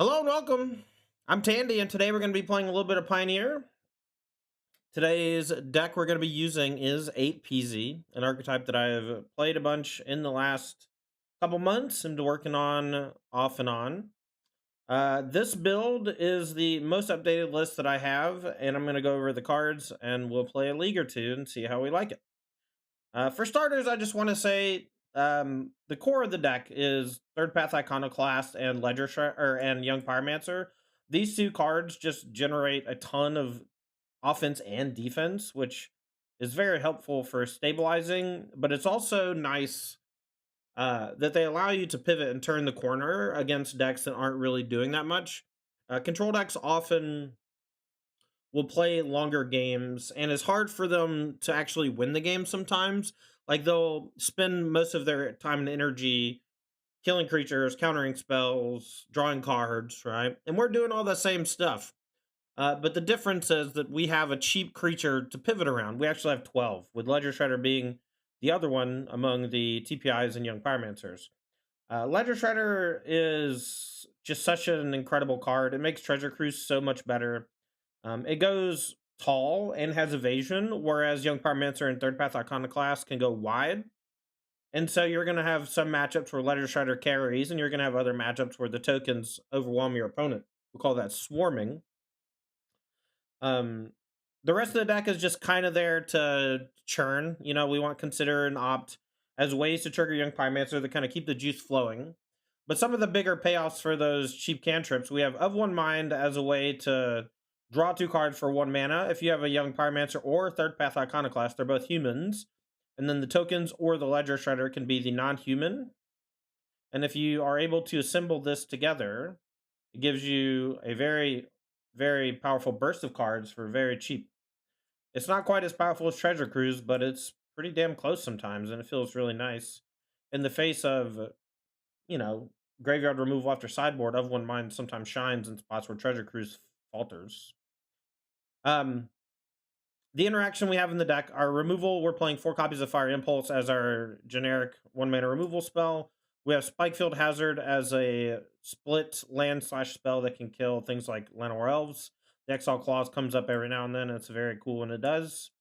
Hello and welcome. I'm Tandy, and today we're going to be playing a little bit of Pioneer. Today's deck we're going to be using is 8PZ, an archetype that I've played a bunch in the last couple months and been working on off and on. This build is the most updated list that I have, and I'm going to go over the cards and we'll play a league or two and see how we like it. For starters, I just want to say the core of the deck is Third Path Iconoclast and and Young Pyromancer. These two cards just generate a ton of offense and defense, which is very helpful for stabilizing. But it's also nice that they allow you to pivot and turn the corner against decks that aren't really doing that much. Control decks often will play longer games, and it's hard for them to actually win the game sometimes. Like, they'll spend most of their time and energy killing creatures, countering spells, drawing cards, right? And we're doing all the same stuff. But the difference is that we have a cheap creature to pivot around. We actually have 12, with Ledger Shredder being the other one among the TPIs and Young Pyromancers. Ledger Shredder is just such an incredible card. It makes Treasure Cruise so much better. It goes tall and has evasion, whereas Young Pyromancer and Third Path Iconoclast can go wide. And so you're going to have some matchups where Ledger Shredder carries, and you're going to have other matchups where the tokens overwhelm your opponent. We call that swarming. Um, the rest of the deck is just kind of there to churn. You know, we want Consider and Opt as ways to trigger Young Pyromancer to kind of keep the juice flowing. But some of the bigger payoffs for those cheap cantrips, we have Of One Mind as a way to draw 2 cards for 1 mana. If you have a Young Pyromancer or Third Path Iconoclast, they're both humans. And then the tokens or the Ledger Shredder can be the non-human. And if you are able to assemble this together, it gives you a very, very powerful burst of cards for very cheap. It's not quite as powerful as Treasure Cruise, but it's pretty damn close sometimes, and it feels really nice. In the face of, you know, graveyard removal after sideboard, Of One Mind sometimes shines in spots where Treasure Cruise falters. Um, the interaction we have in the deck, our removal, we're playing 4 copies of Fire Impulse as our generic 1 mana removal spell. We have Spikefield Hazard as a split land slash spell that can kill things like Llanowar Elves. The Exile Clause comes up every now and then, and it's very cool when it does.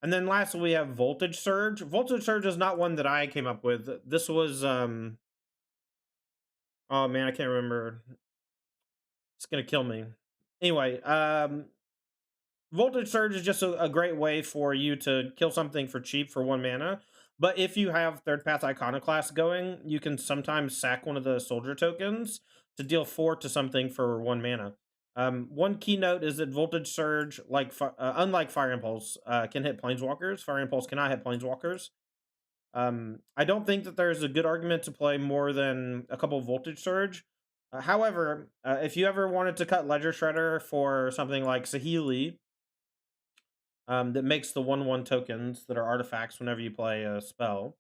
And then lastly, we have Voltage Surge. Voltage Surge is not one that I came up with. This was, oh man, I can't remember. It's gonna kill me. Anyway, Voltage Surge is just a great way for you to kill something for cheap for 1 mana. But if you have Third Path Iconoclast going, you can sometimes sack one of the soldier tokens to deal 4 to something for 1 mana. One key note is that Voltage Surge, unlike Fire Impulse, can hit Planeswalkers. Fire Impulse cannot hit Planeswalkers. I don't think that there's a good argument to play more than a couple Voltage Surge. However, if you ever wanted to cut Ledger Shredder for something like Saheeli, that makes the 1/1 tokens that are artifacts whenever you play a spell,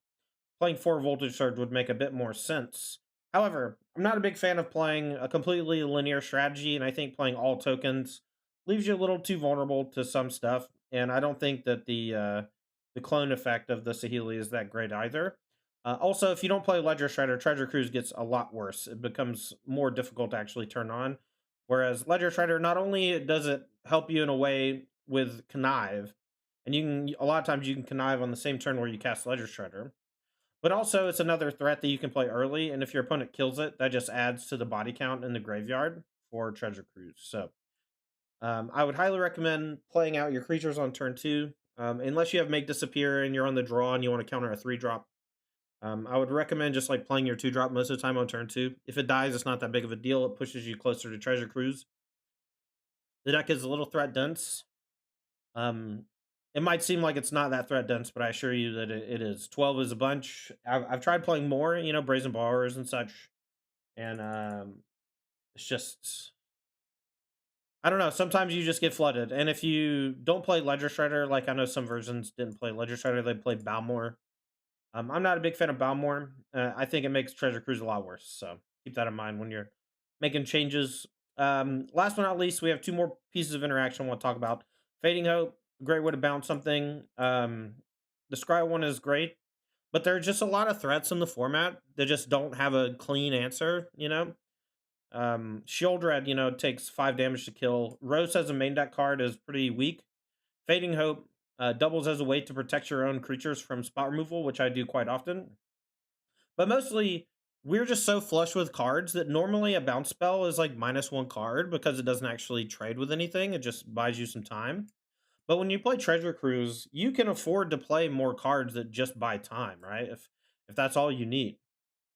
playing 4 Voltage Surge would make a bit more sense. However, I'm not a big fan of playing a completely linear strategy, and I think playing all tokens leaves you a little too vulnerable to some stuff. And I don't think that the clone effect of the Saheeli is that great either. Also, if you don't play Ledger Shredder, Treasure Cruise gets a lot worse. It becomes more difficult to actually turn on. Whereas Ledger Shredder, not only does it help you in a way with Connive, and you can a lot of times you can Connive on the same turn where you cast Ledger Shredder, but also it's another threat that you can play early, and if your opponent kills it, that just adds to the body count in the graveyard for Treasure Cruise. So I would highly recommend playing out your creatures on turn 2, unless you have Make Disappear and you're on the draw and you want to counter a 3-drop. I would recommend just like playing your 2-drop most of the time on turn 2. If it dies, it's not that big of a deal. It pushes you closer to Treasure Cruise. The deck is a little threat dense. Um, it might seem like it's not that threat dense, but I assure you that it is. 12 is a bunch. I've tried playing more, you know, Brazen Borrowers and such, and it's just, I don't know. Sometimes you just get flooded, and if you don't play Ledger Shredder, like I know some versions didn't play Ledger Shredder, they played Balmor. I'm not a big fan of Balmor. I think it makes Treasure Cruise a lot worse. So keep that in mind when you're making changes. Last but not least, we have 2 more pieces of interaction I want to talk about. Fading Hope, great way to bounce something. The Scry one is great, but there are just a lot of threats in the format that just don't have a clean answer, you know? Shieldred, takes 5 damage to kill. Rose as a main deck card is pretty weak. Fading Hope doubles as a way to protect your own creatures from spot removal, which I do quite often. But mostly, we're just so flush with cards that normally a bounce spell is like -1 card because it doesn't actually trade with anything. It just buys you some time. But when you play Treasure Cruise, you can afford to play more cards that just buy time, right? If that's all you need.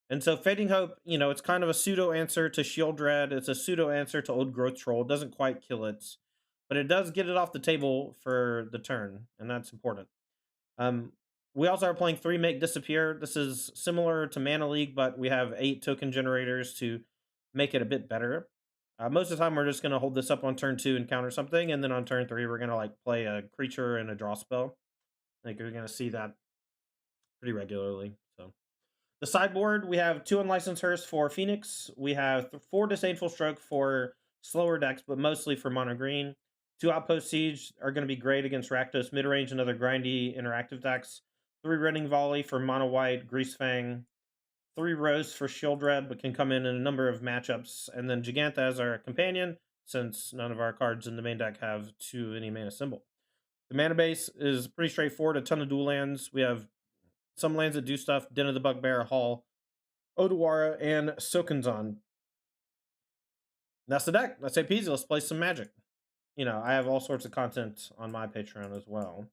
And so Fading Hope, it's kind of a pseudo answer to Shield Dread. It's a pseudo answer to Old Growth Troll. It doesn't quite kill it, but it does get it off the table for the turn, and that's important. Um, we also are playing 3 Make Disappear. This is similar to Mana League, but we have 8 token generators to make it a bit better. Most of the time, we're just going to hold this up on turn 2 and counter something, and then on turn 3, we're going to like play a creature and a draw spell. Like you're going to see that pretty regularly. So the sideboard, we have 2 Unlicensed Hearse for Phoenix. We have 4 Disdainful Stroke for slower decks, but mostly for mono green. 2 Outpost Siege are going to be great against Rakdos mid-range and other grindy interactive decks. 3 Running Volley for mono white, Greasefang. 3 Rose for Shield Red, but can come in a number of matchups. And then Giganta as our companion, since none of our cards in the main deck have any mana symbol. The mana base is pretty straightforward. A ton of dual lands. We have some lands that do stuff: Den of the Bugbear, Hall, Odawara, and Sokanzon. That's the deck. Let's say peasy. Let's play some Magic. I have all sorts of content on my Patreon as well.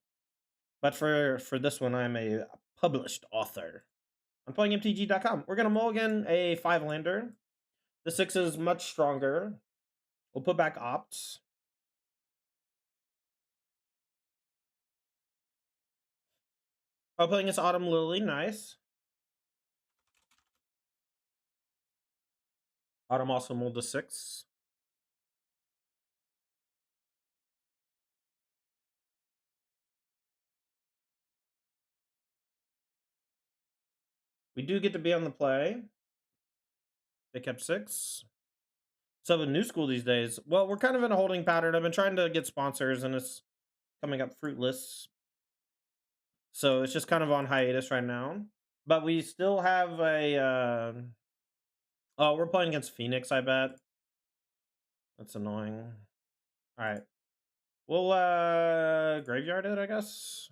But for this one, I'm a published author. I'm playing MTG.com. We're going to mulligan a 5-lander. The 6 is much stronger. We'll put back Opts. Playing this Autumn Lily. Nice. Autumn also mulled a 6. We do get to be on the play. They kept 6. So in New School these days, well, we're kind of in a holding pattern. I've been trying to get sponsors, and it's coming up fruitless. So it's just kind of on hiatus right now. But we still have a... Oh, we're playing against Phoenix, I bet. That's annoying. All right. We'll graveyard it, I guess.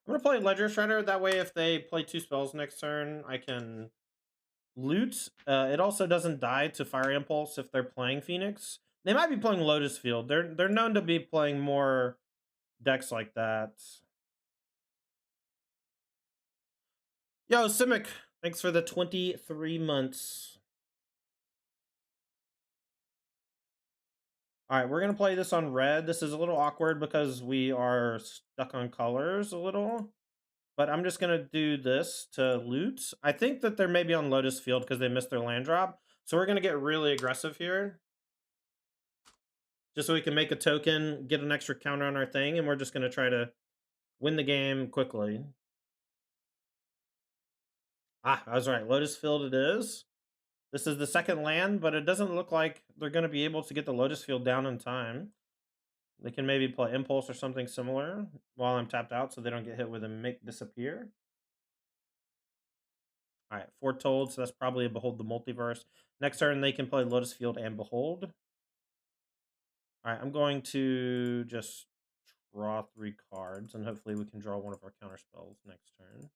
I'm going to play Ledger Shredder. That way, if they play 2 spells next turn, I can loot. It also doesn't die to Fire Impulse if they're playing Phoenix. They might be playing Lotus Field. They're known to be playing more decks like that. Yo, Simic, thanks for the 23 months. All right, we're going to play this on red. This is a little awkward because we are stuck on colors a little. But I'm just going to do this to loot. I think that they're maybe on Lotus Field because they missed their land drop. So we're going to get really aggressive here. Just so we can make a token, get an extra counter on our thing, and we're just going to try to win the game quickly. I was right. Lotus Field it is. This is the second land, but it doesn't look like they're going to be able to get the Lotus Field down in time. They can maybe play Impulse or something similar while I'm tapped out so they don't get hit with a Make Disappear. All right, Foretold, so that's probably a Behold the Multiverse. Next turn, they can play Lotus Field and Behold. All right, I'm going to just draw 3 cards, and hopefully we can draw one of our counter spells next turn.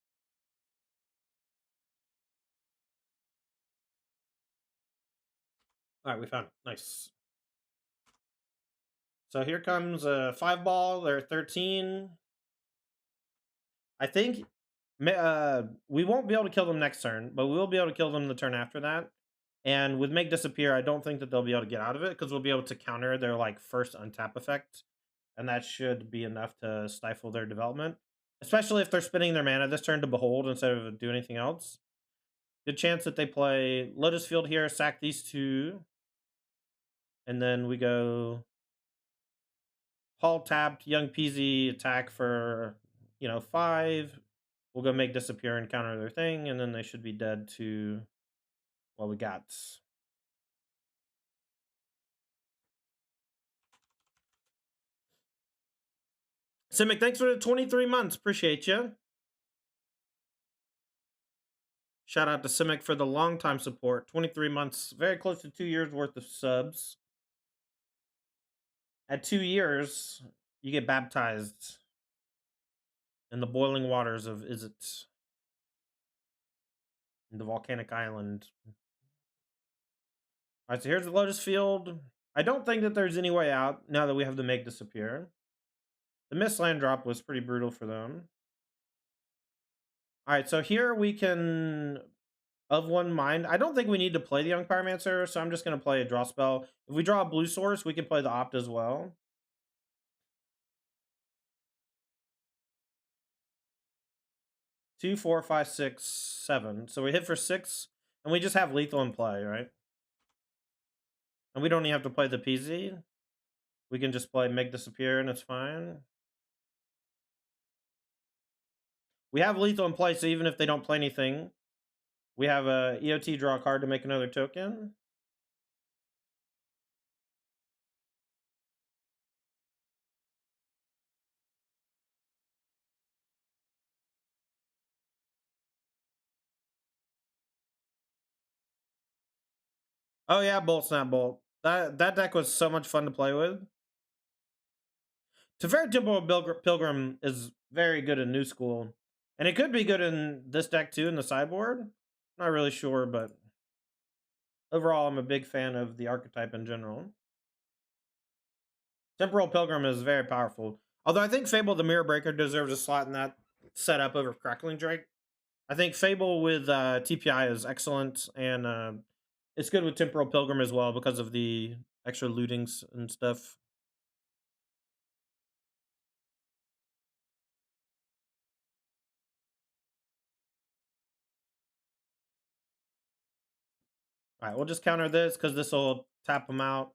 All right, we found it. Nice. So here comes a 5-ball. They're 13. I think we won't be able to kill them next turn, but we will be able to kill them the turn after that. And with Make Disappear, I don't think that they'll be able to get out of it because we'll be able to counter their first untap effect, and that should be enough to stifle their development. Especially if they're spending their mana this turn to Behold instead of do anything else. Good chance that they play Lotus Field here, sack these 2, and then we go Hall tapped, Young Peasy attack for 5. We'll go Make Disappear and counter their thing, and then they should be dead to what we got. Simic, thanks for the 23 months. Appreciate you. Shout out to Simic for the long time support. 23 months, very close to 2 years worth of subs. At 2 years, you get baptized in the boiling waters of Izzet, in the volcanic island. Alright, so here's the Lotus Field. I don't think that there's any way out now that we have the Make disappear. The Mist land drop was pretty brutal for them. Alright, so here we can of one mind. I don't think we need to play the Young Pyromancer, so I'm just going to play a draw spell. If we draw a blue source, we can play the Opt as well. 2, 4, 5, 6, 7. So we hit for 6, and we just have lethal in play, right? And we don't even have to play the PZ. We can just play Make Disappear, and it's fine. We have lethal in play, so even if they don't play anything, we have a EOT draw card to make another token. Oh yeah, Bolt Snap Bolt. That deck was so much fun to play with. Teferi Temple of Pilgrim is very good in New School. And it could be good in this deck too, in the sideboard. Not really sure, but overall I'm a big fan of the archetype in general. Temporal Pilgrim is very powerful. Although I think Fable the Mirror Breaker deserves a slot in that setup over Crackling Drake. I think Fable with TPI is excellent, and it's good with Temporal Pilgrim as well because of the extra lootings and stuff. All right, we'll just counter this because this will tap them out.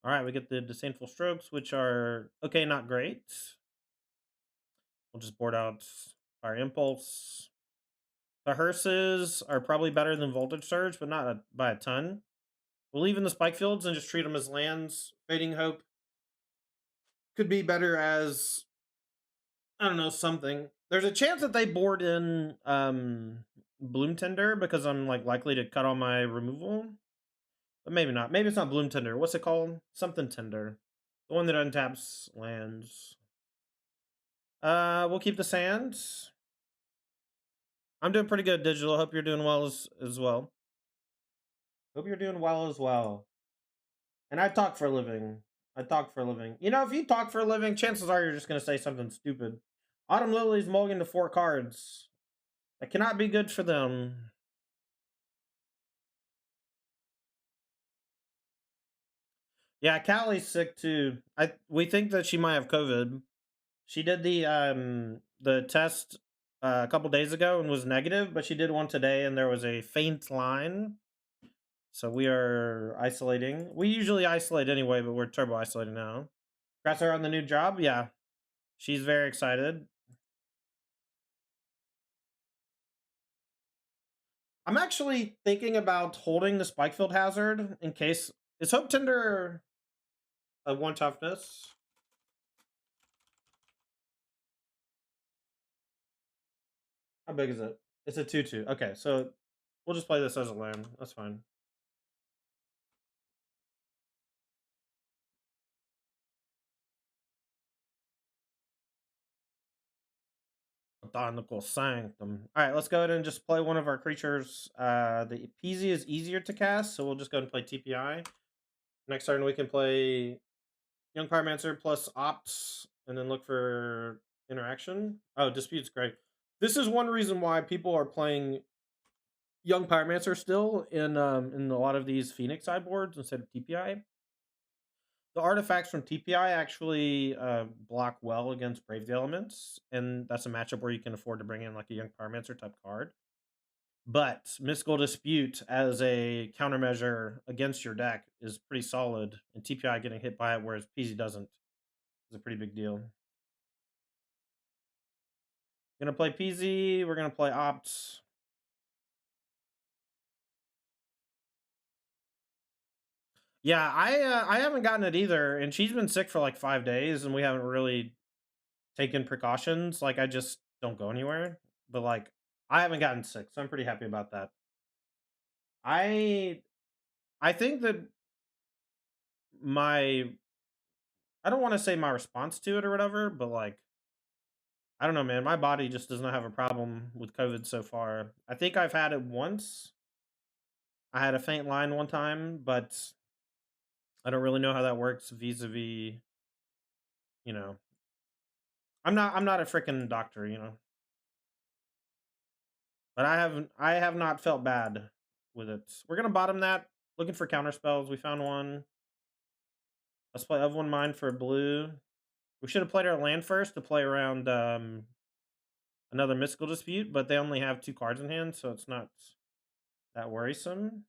All right, we get the Disdainful Strokes, which are okay, not great. We'll just board out Fire Impulse. The Hearses are probably better than Voltage Surge, but not by a ton. We'll leave in the Spike Fields and just treat them as lands. Fading Hope could be better as, I don't know, something. There's a chance that they board in Bloom Tender because I'm like likely to cut all my removal. But maybe not. Maybe it's not Bloom Tender. What's it called? Something Tender. The one that untaps lands. We'll keep the sands. I'm doing pretty good, Digital. Hope you're doing well as well. Hope you're doing well as well. And I talk for a living. I talk for a living. You know, if you talk for a living, chances are you're just going to say something stupid. Autumn Lily's mulligan to 4 cards. That cannot be good for them. Yeah, Callie's sick too. We think that she might have COVID. She did the test a couple days ago and was negative, but she did one today and there was a faint line. So we are isolating. We usually isolate anyway, but we're turbo isolating now. Congrats her on the new job. Yeah, she's very excited. I'm actually thinking about holding the Spikefield Hazard in case. Is Hope Tender a 1 toughness? How big is it? It's a 2/2. Okay, so we'll just play this as a land. That's fine. Botanical Sanctum. All right, let's go ahead and just play one of our creatures. The PZ is easier to cast, so we'll just go ahead and play TPI. Next turn, we can play Young Pyromancer plus Opt, and then look for interaction. Oh, Dispute's great. This is one reason why people are playing Young Pyromancer still in a lot of these Phoenix sideboards instead of TPI. The artifacts from TPI actually block well against Brave the Elements, and that's a matchup where you can afford to bring in like a Young Pyromancer type card. But Mystical Dispute as a countermeasure against your deck is pretty solid, and TPI getting hit by it, whereas PZ doesn't, is a pretty big deal. We're gonna play PZ, we're gonna play Opt. Yeah, I haven't gotten it either, and she's been sick for like 5 days, and we haven't really taken precautions. Like I just don't go anywhere. But like I haven't gotten sick, so I'm pretty happy about that. I I think that my I don't want to say my response to it or whatever, but like I don't know, man. My body just does not have a problem with COVID so far. I think I've had it once. I had a faint line one time, but I don't really know how that works vis-a-vis, you know. I'm not a freaking doctor, but I have not felt bad with it. We're gonna bottom that. Looking for counter spells. We found one. Let's play of one mind for blue. We should have played our land first to play around another mystical dispute, but they only have 2 cards in hand, so it's not that worrisome.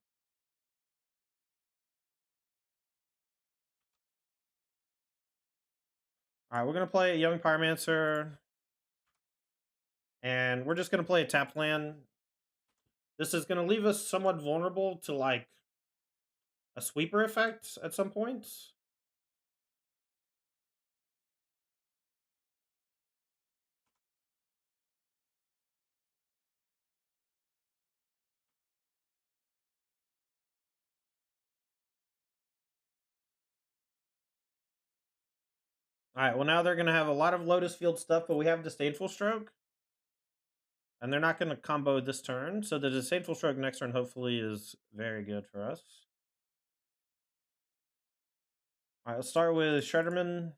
All right, we're gonna play a young pyromancer, and we're just gonna play a tap land. This is gonna leave us somewhat vulnerable to like a sweeper effect at some point. All right, well now they're gonna have a lot of Lotus Field stuff, but we have Disdainful Stroke, and they're not gonna combo this turn. So the Disdainful Stroke next turn hopefully is very good for us. All right, let's start with Shredderman,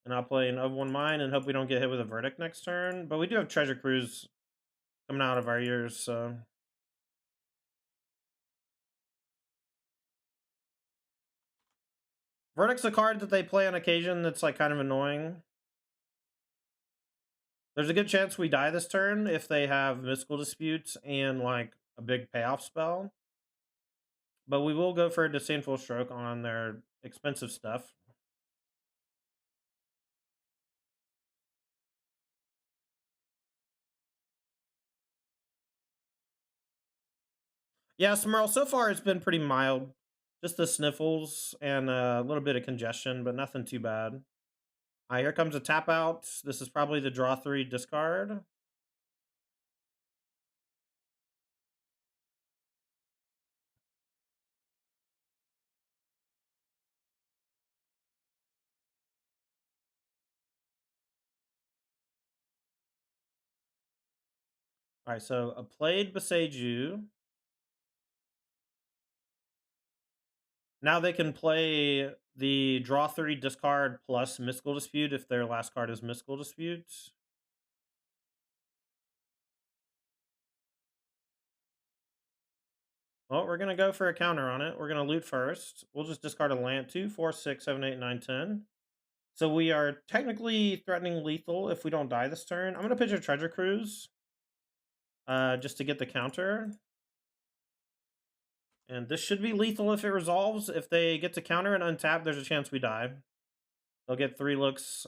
and I'll play an of one mine and hope we don't get hit with a verdict next turn. But we do have Treasure Cruise coming out of our ears, so Verdict's a card that they play on occasion that's like kind of annoying. There's a good chance we die this turn if they have Mystical Disputes and like a big payoff spell. But we will go for a Disdainful Stroke on their expensive stuff. Yeah, Smurl, so far it's been pretty mild. Just the sniffles and a little bit of congestion, but nothing too bad. Here comes a tap out. This is probably the draw 3 discard. All right, so a played Beseiju. Now they can play the draw 3 discard plus Mystical Dispute if their last card is Mystical Dispute. Well, we're going to go for a counter on it. We're going to loot first. We'll just discard a land 2, 4, 6, 7, 8, 9, 10. So we are technically threatening lethal if we don't die this turn. I'm going to pitch a Treasure Cruise just to get the counter. And this should be lethal if it resolves. If they get to counter and untap, there's a chance we die. They'll get 3 looks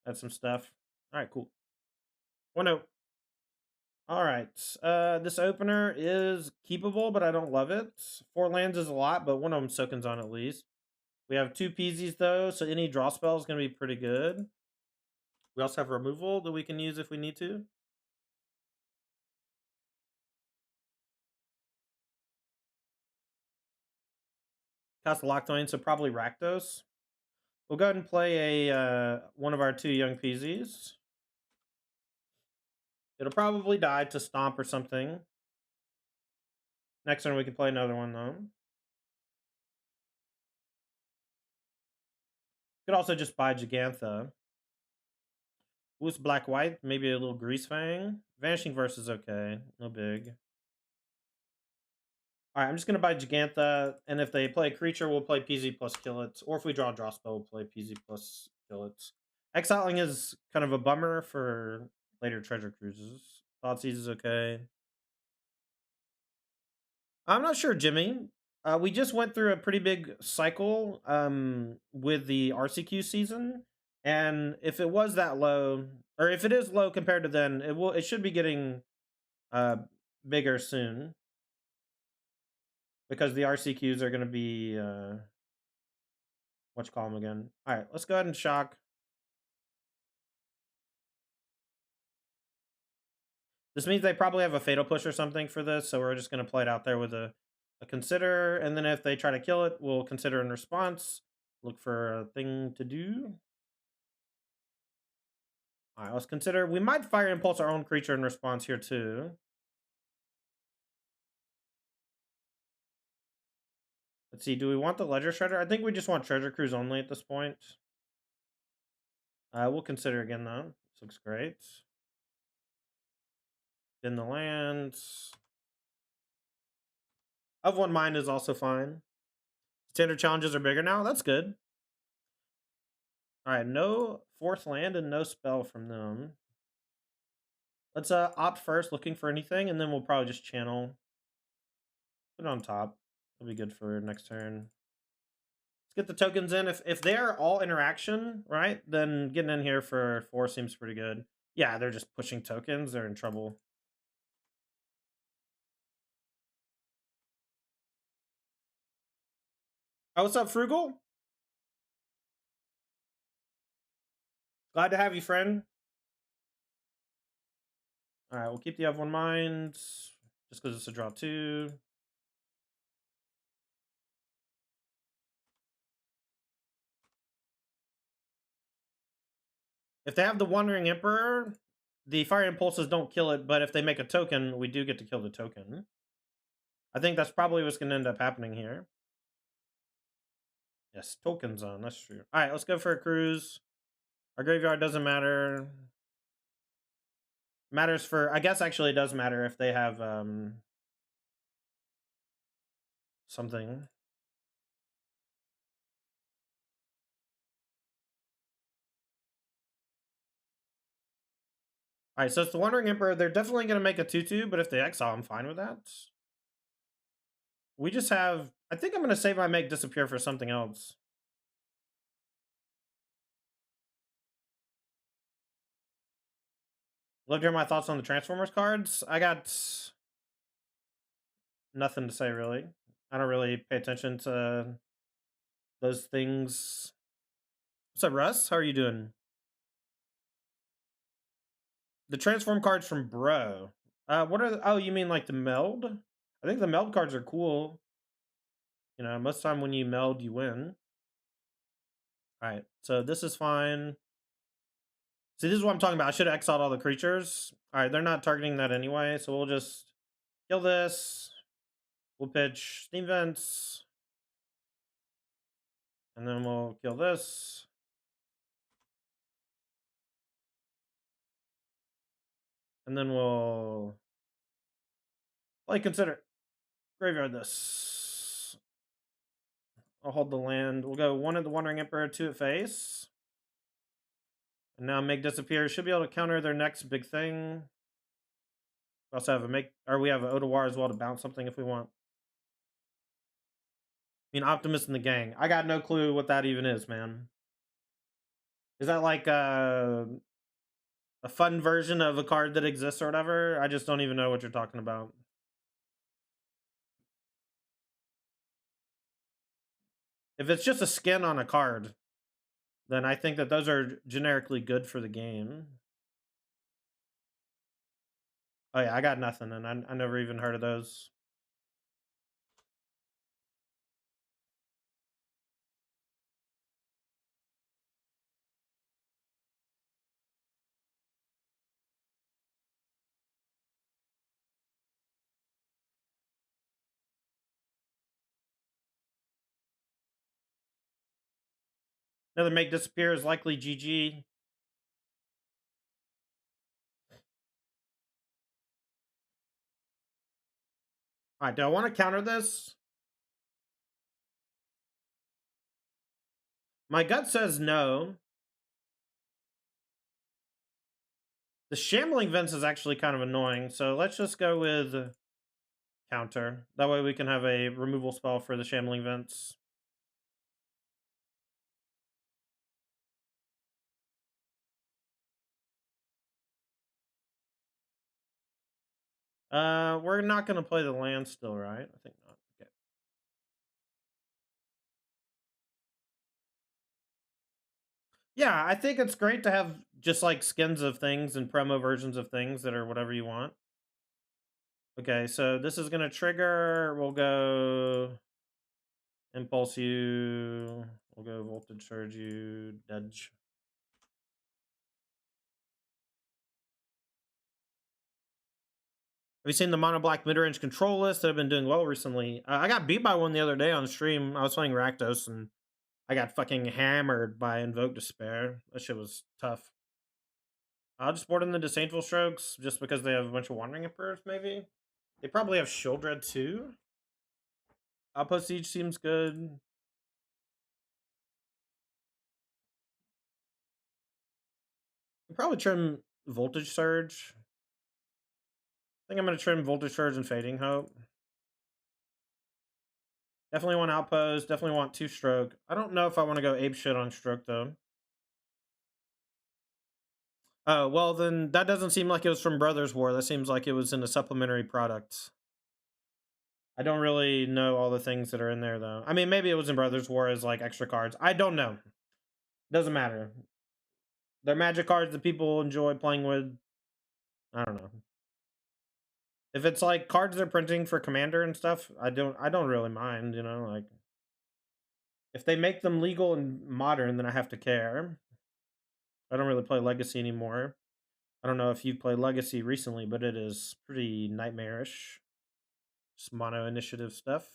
at some stuff. All right, cool. 1-0. All right. This opener is keepable, but I don't love it. 4 lands is a lot, but one of them soakins on at least. We have 2 Peasies, though, so any draw spell is going to be pretty good. We also have removal that we can use if we need to. Cast Lockdown, so probably Rakdos. We'll go ahead and play a one of our 2 young Peasies. It'll probably die to Stomp or something. Next turn we can play another one, though. Could also just buy Gigantha. Loose Black White, maybe a little Grease Fang. Vanishing Verse is okay, no big. Alright, I'm just going to buy Gigantha, and if they play a creature, we'll play PZ plus Kill It. Or if we draw a draw spell, we'll play PZ plus Kill It. Exiling is kind of a bummer for later Treasure Cruises. Thoughtseize is okay. I'm not sure, Jimmy. We just went through a pretty big cycle with the RCQ season, and if it was that low, or if it is low compared to then, it should be getting bigger soon. because the RCQs are going to be what you call them again. All right, let's go ahead and shock. This means they probably have a fatal push or something for this, so we're just going to play it out there with a consider, and then if they try to kill it, we'll consider in response. Look for a thing to do. All right, let's consider. We might fire impulse our own creature in response here too. Let's see. Do we want the Ledger Shredder? I think we just want Treasure Cruise only at this point. We'll consider again though. This looks great. In the lands. Of one mind is also fine. Standard challenges are bigger now. That's good. All right, no fourth land and no spell from them. Let's opt first, looking for anything, and then we'll probably just channel. Put it on top. It'll be good for next turn. Let's get the tokens in. If they're all interaction, right, then getting in here for 4 seems pretty good. Yeah, they're just pushing tokens. They're in trouble. Oh, what's up, Frugal? Glad to have you, friend. All right, we'll keep the of one mind just because it's a draw 2. If they have the Wandering Emperor, the Fire Impulses don't kill it, but if they make a token, we do get to kill the token. I think that's probably what's going to end up happening here. Yes, token zone. That's true. All right, let's go for a cruise. Our graveyard doesn't matter. Matters for, I guess actually it does matter if they have something. All right, so it's the Wandering Emperor. They're definitely going to make a 2/2, but if they exile, I'm fine with that. We just have, I think I'm going to save my make disappear for something else. Love to hear my thoughts on the Transformers cards. I got nothing to say, really. I don't really pay attention to those things. What's up, Russ? How are you doing? The transform cards from Bro. What are the, oh, you mean like the meld? I think the meld cards are cool. You know, most of the time when you meld, you win. All right, so this is fine. See, this is what I'm talking about. I should have exiled all the creatures. All right, they're not targeting that anyway, so we'll just kill this. We'll pitch Steam Vents. And then we'll kill this. And then we'll consider graveyard this. I'll hold the land. We'll go 1 at the Wandering Emperor, 2 at face. And now make disappear. Should be able to counter their next big thing. We also have a make, or we have an Odawar as well to bounce something if we want. I mean, Optimus in the gang. I got no clue what that even is, man. Is that like a fun version of a card that exists or whatever? I just don't even know what you're talking about. If it's just a skin on a card, then I think that those are generically good for the game. Oh yeah, I got nothing, and I never even heard of those. Another make disappear is likely GG. All right, do I want to counter this? My gut says no. The Shambling Vents is actually kind of annoying, so let's just go with counter. That way we can have a removal spell for the Shambling Vents. We're not going to play the land still, right? I think not. Okay. Yeah, I think it's great to have just like skins of things and promo versions of things that are whatever you want. Okay, so this is gonna trigger. We'll go impulse you. We'll go voltage surge you. Dodge. Have you seen the mono black mid range control list that have been doing well recently? I got beat by one the other day on stream. I was playing Rakdos and I got fucking hammered by Invoke Despair. That shit was tough. I'll just board in the Disdainful Strokes just because they have a bunch of Wandering Emperors, maybe. They probably have Shieldred too. Outpost Siege seems good. Probably trim Voltage Surge. I think I'm going to trim Voltage Surge and Fading Hope. Definitely want Outpost. Definitely want 2-stroke. I don't know if I want to go ape shit on stroke though. Oh, well then that doesn't seem like it was from Brothers War. That seems like it was in a supplementary product. I don't really know all the things that are in there though. I mean, maybe it was in Brothers War as like extra cards. I don't know. Doesn't matter. They're magic cards that people enjoy playing with. I don't know. If it's like cards they're printing for Commander and stuff, I don't really mind, you know, like if they make them legal and modern, then I have to care. I don't really play Legacy anymore. I don't know if you've played Legacy recently, but it is pretty nightmarish. Just mono initiative stuff.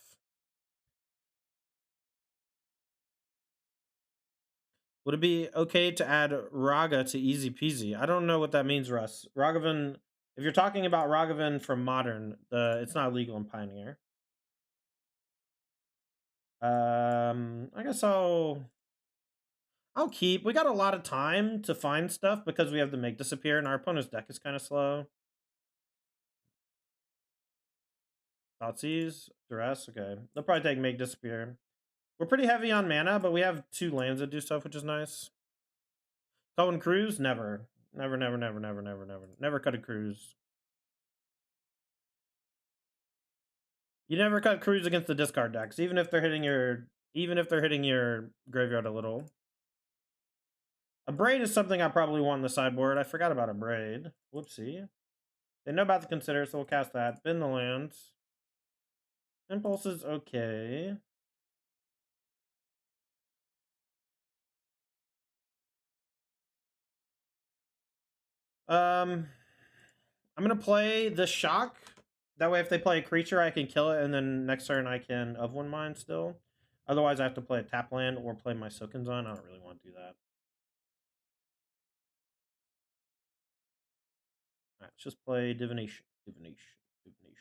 Would it be okay to add Raga to Easy Peasy? I don't know what that means, Russ. Ragavan, if you're talking about Ragavan from Modern, it's not legal in Pioneer. I guess I'll keep. We got a lot of time to find stuff because we have to make disappear, and our opponent's deck is kind of slow. Thoughtseize, Duress, okay. They'll probably take make disappear. We're pretty heavy on mana, but we have 2 lands that do stuff, which is nice. Cohen Cruise? Never. Never, never, never, never, never, never. Never cut a cruise. You never cut cruise against the discard decks, even if they're hitting your graveyard a little. A braid is something I probably want in the sideboard. I forgot about a braid. Whoopsie. They know about the consider, so we'll cast that. Bin the lands. Impulse is okay. I'm gonna play the shock. That way, if they play a creature, I can kill it, and then next turn I can of one mine still. Otherwise, I have to play a tap land or play my Silken's on. I don't really want to do that. All right, let's just play Divination. Divination. Divination.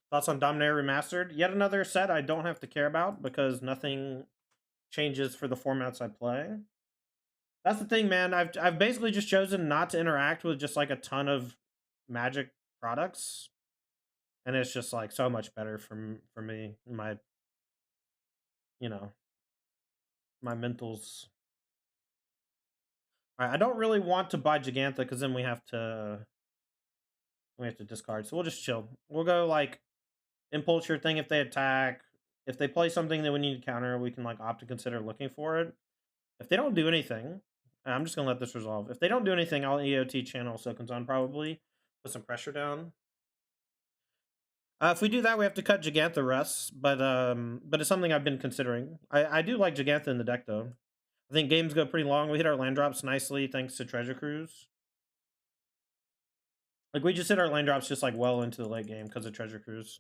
Thoughts on Dominator Remastered? Yet another set I don't have to care about because nothing changes for the formats I play. That's the thing, man. I've basically just chosen not to interact with just like a ton of Magic products, and it's just like so much better for me, my you know my mentals. All right, I don't really want to buy Gigantha because then we have to discard. So we'll just chill. We'll go like impulse your thing if they attack. If they play something that we need to counter, we can like opt to consider looking for it. If they don't do anything, I'm just gonna let this resolve. If they don't do anything, I'll EOT channel Silken's on probably, put some pressure down. If we do that, we have to cut Gigantha Russ, but it's something I've been considering. I do like Gigantha in the deck though. I think games go pretty long. We hit our land drops nicely thanks to Treasure Cruise. Like we just hit our land drops just like well into the late game because of Treasure Cruise.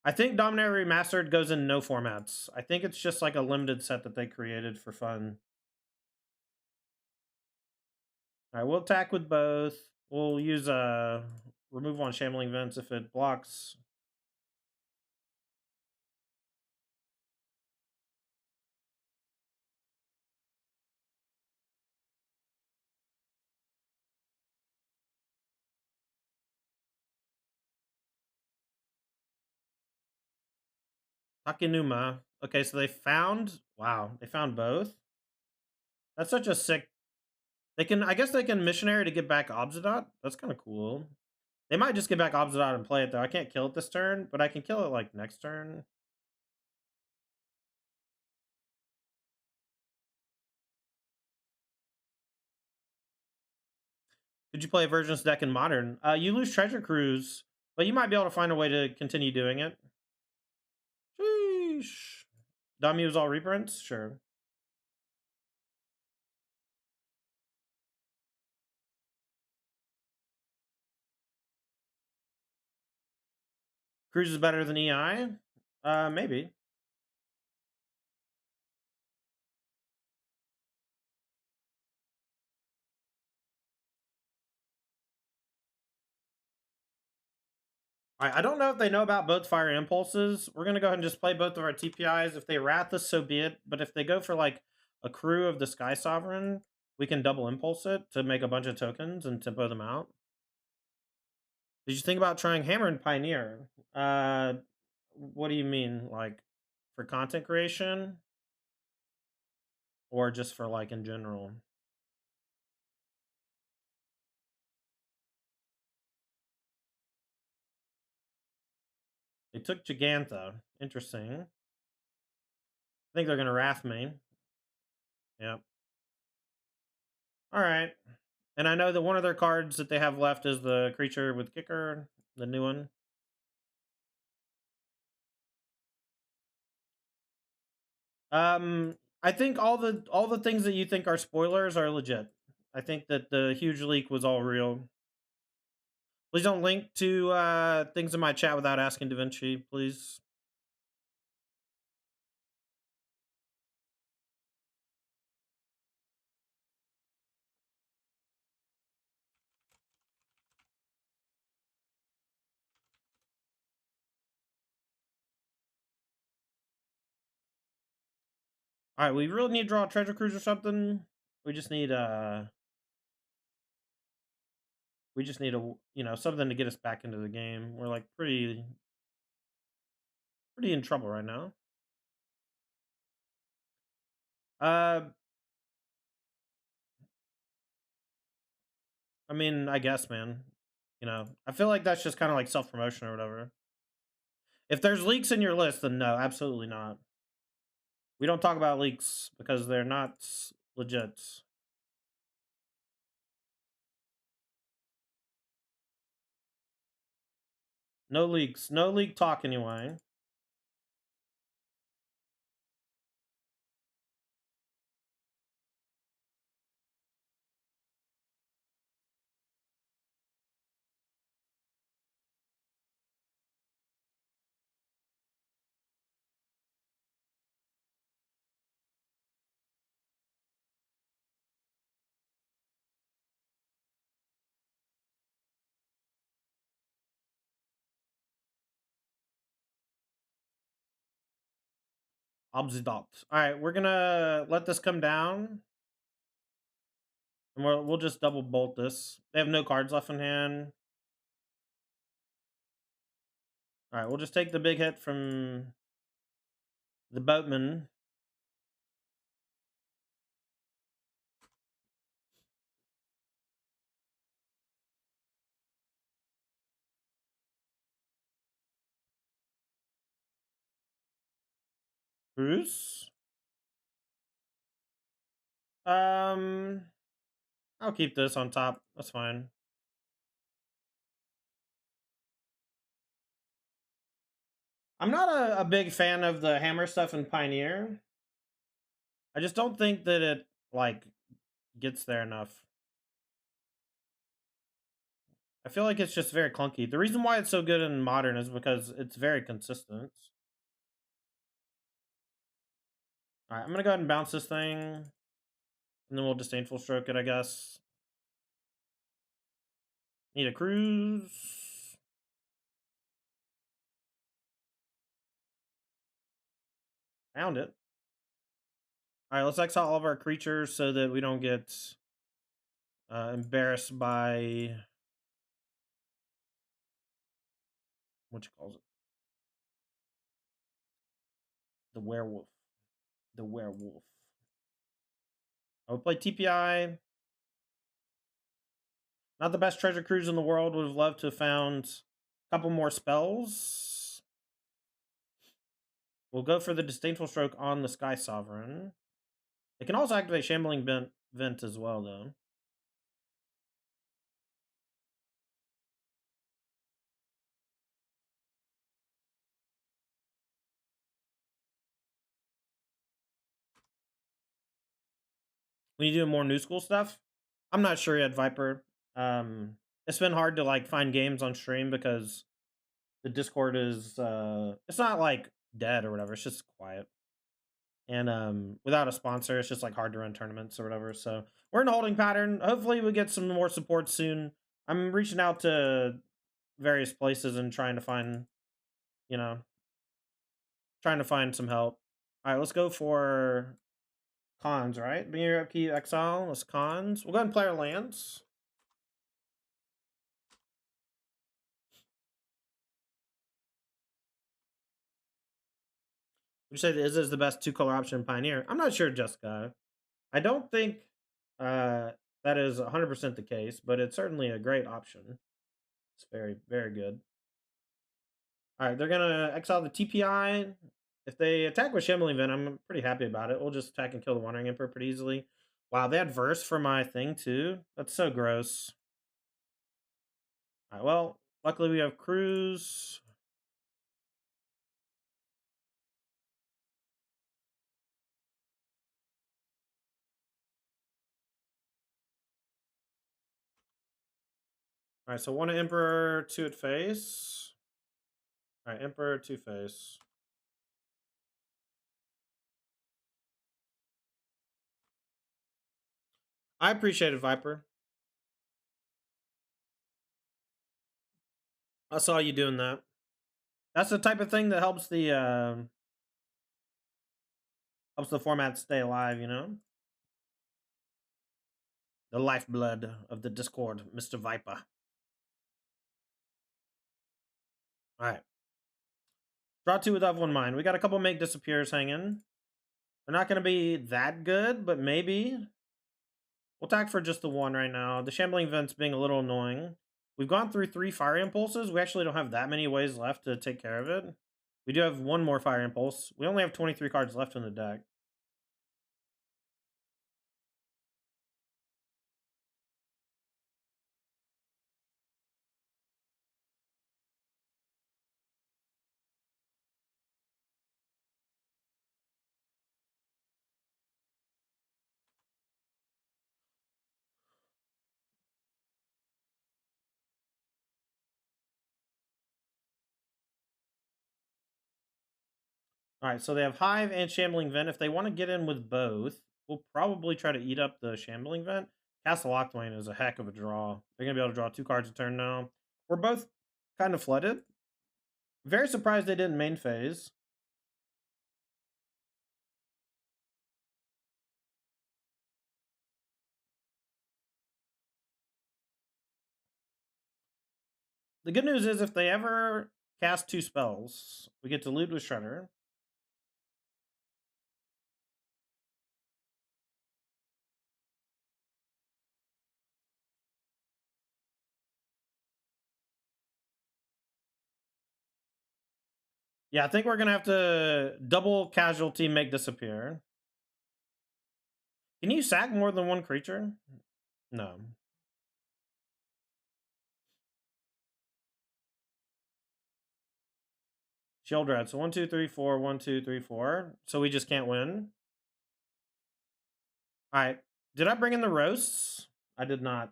I think Dominator Remastered goes in no formats. I think it's just like a limited set that they created for fun. All right, we'll attack with both. We'll use remove on Shambling Vents if it blocks. Takenuma. Okay, so they found they found both. That's such a sick. I guess they can missionary to get back Obsidian. That's kind of cool. They might just get back opposite out and play it though. I can't kill it this turn, but I can kill it like next turn. Did you play a Versions deck in Modern? You lose Treasure Cruise, but you might be able to find a way to continue doing it. Sheesh. Dummy was all reprints? Sure. Cruise is better than EI? Maybe. I don't know if they know about both Fire Impulses. We're going to go ahead and just play both of our TPIs. If they wrath us, so be it. But if they go for like a Crew of the Sky Sovereign, we can double impulse it to make a bunch of tokens and tempo them out. Did you think about trying Hammer and Pioneer? What do you mean? Like for content creation? Or just for like in general? They took Gigantha. Interesting. I think they're going to wrath me. Yep. All right. And I know that one of their cards that they have left is the creature with kicker, the new one. I think all the things that you think are spoilers are legit. I think that the huge leak was all real. Please don't link to things in my chat without asking Da Vinci, please. All right, we really need to draw a treasure cruise or something. We just need a something to get us back into the game. We're like pretty in trouble right now. I mean, I guess, man. I feel like that's just kind of like self promotion or whatever. If there's leaks in your list, then no, absolutely not. We don't talk about leaks because they're not legit. No leaks. No leak talk anyway. Obsidopt. All right, we're gonna let this come down, and we'll just double bolt this. They have no cards left in hand. All right, we'll just take the big hit from the boatman. Bruce. I'll keep this on top. That's fine. I'm not a big fan of the hammer stuff in Pioneer. I just don't think that it like gets there enough. I feel like it's just very clunky. The reason why it's so good in Modern is because it's very consistent. All right, I'm gonna go ahead and bounce this thing, and then we'll disdainful stroke it, I guess. Need a cruise. Found it. All right, let's exile all of our creatures so that we don't get embarrassed by what you calls it, the werewolf. The werewolf. I would play TPI. Not the best treasure cruise in the world. Would have loved to have found a couple more spells. We'll go for the Disdainful Stroke on the Sky Sovereign. It can also activate Shambling Vent as well, though. When you do more new school stuff, I'm not sure yet, Viper. It's been hard to like find games on stream because the Discord is it's not like dead or whatever. It's just quiet. And without a sponsor, it's just like hard to run tournaments or whatever. So we're in a holding pattern. Hopefully we get some more support soon. I'm reaching out to various places and trying to find, you know, trying to find some help. All right, let's go for cons, right? Being your upkeep, exile, let's cons. We'll go ahead and play our lands. Would you say that Izzet is the best 2-color option in Pioneer? I'm not sure, Jessica. I don't think that is 100% the case, but it's certainly a great option. It's very, very good. All right, they're going to exile the TPI. If they attack with Shambling Vent, I'm pretty happy about it. We'll just attack and kill the Wandering Emperor pretty easily. Wow, they had Verse for my thing, too. That's so gross. All right, well, luckily we have Cruise. All right, so 1 Emperor, 2 at face. All right, Emperor, 2 face. I appreciate it, Viper. I saw you doing that. That's the type of thing that helps the format stay alive, you know? The lifeblood of the Discord, Mr. Viper. Alright. Draw 2 with Of One Mind. We got a couple Make Disappears hanging. They're not going to be that good, but maybe. We'll attack for just the 1 right now. The Shambling Vent's being a little annoying. We've gone through 3 Fire Impulses. We actually don't have that many ways left to take care of it. We do have 1 more Fire Impulse. We only have 23 cards left in the deck. Alright, so they have Hive and Shambling Vent. If they want to get in with both, we'll probably try to eat up the Shambling Vent. Castle Octwain is a heck of a draw. They're going to be able to draw 2 cards a turn now. We're both kind of flooded. Very surprised they didn't main phase. The good news is if they ever cast 2 spells, we get to loot with Shredder. Yeah, I think we're going to have to double casualty Make Disappear. Can you sack more than 1 creature? No. Shield Red. So 1, 2, 3, 4, 1, 2, 3, 4. So we just can't win. Alright. Did I bring in the roasts? I did not.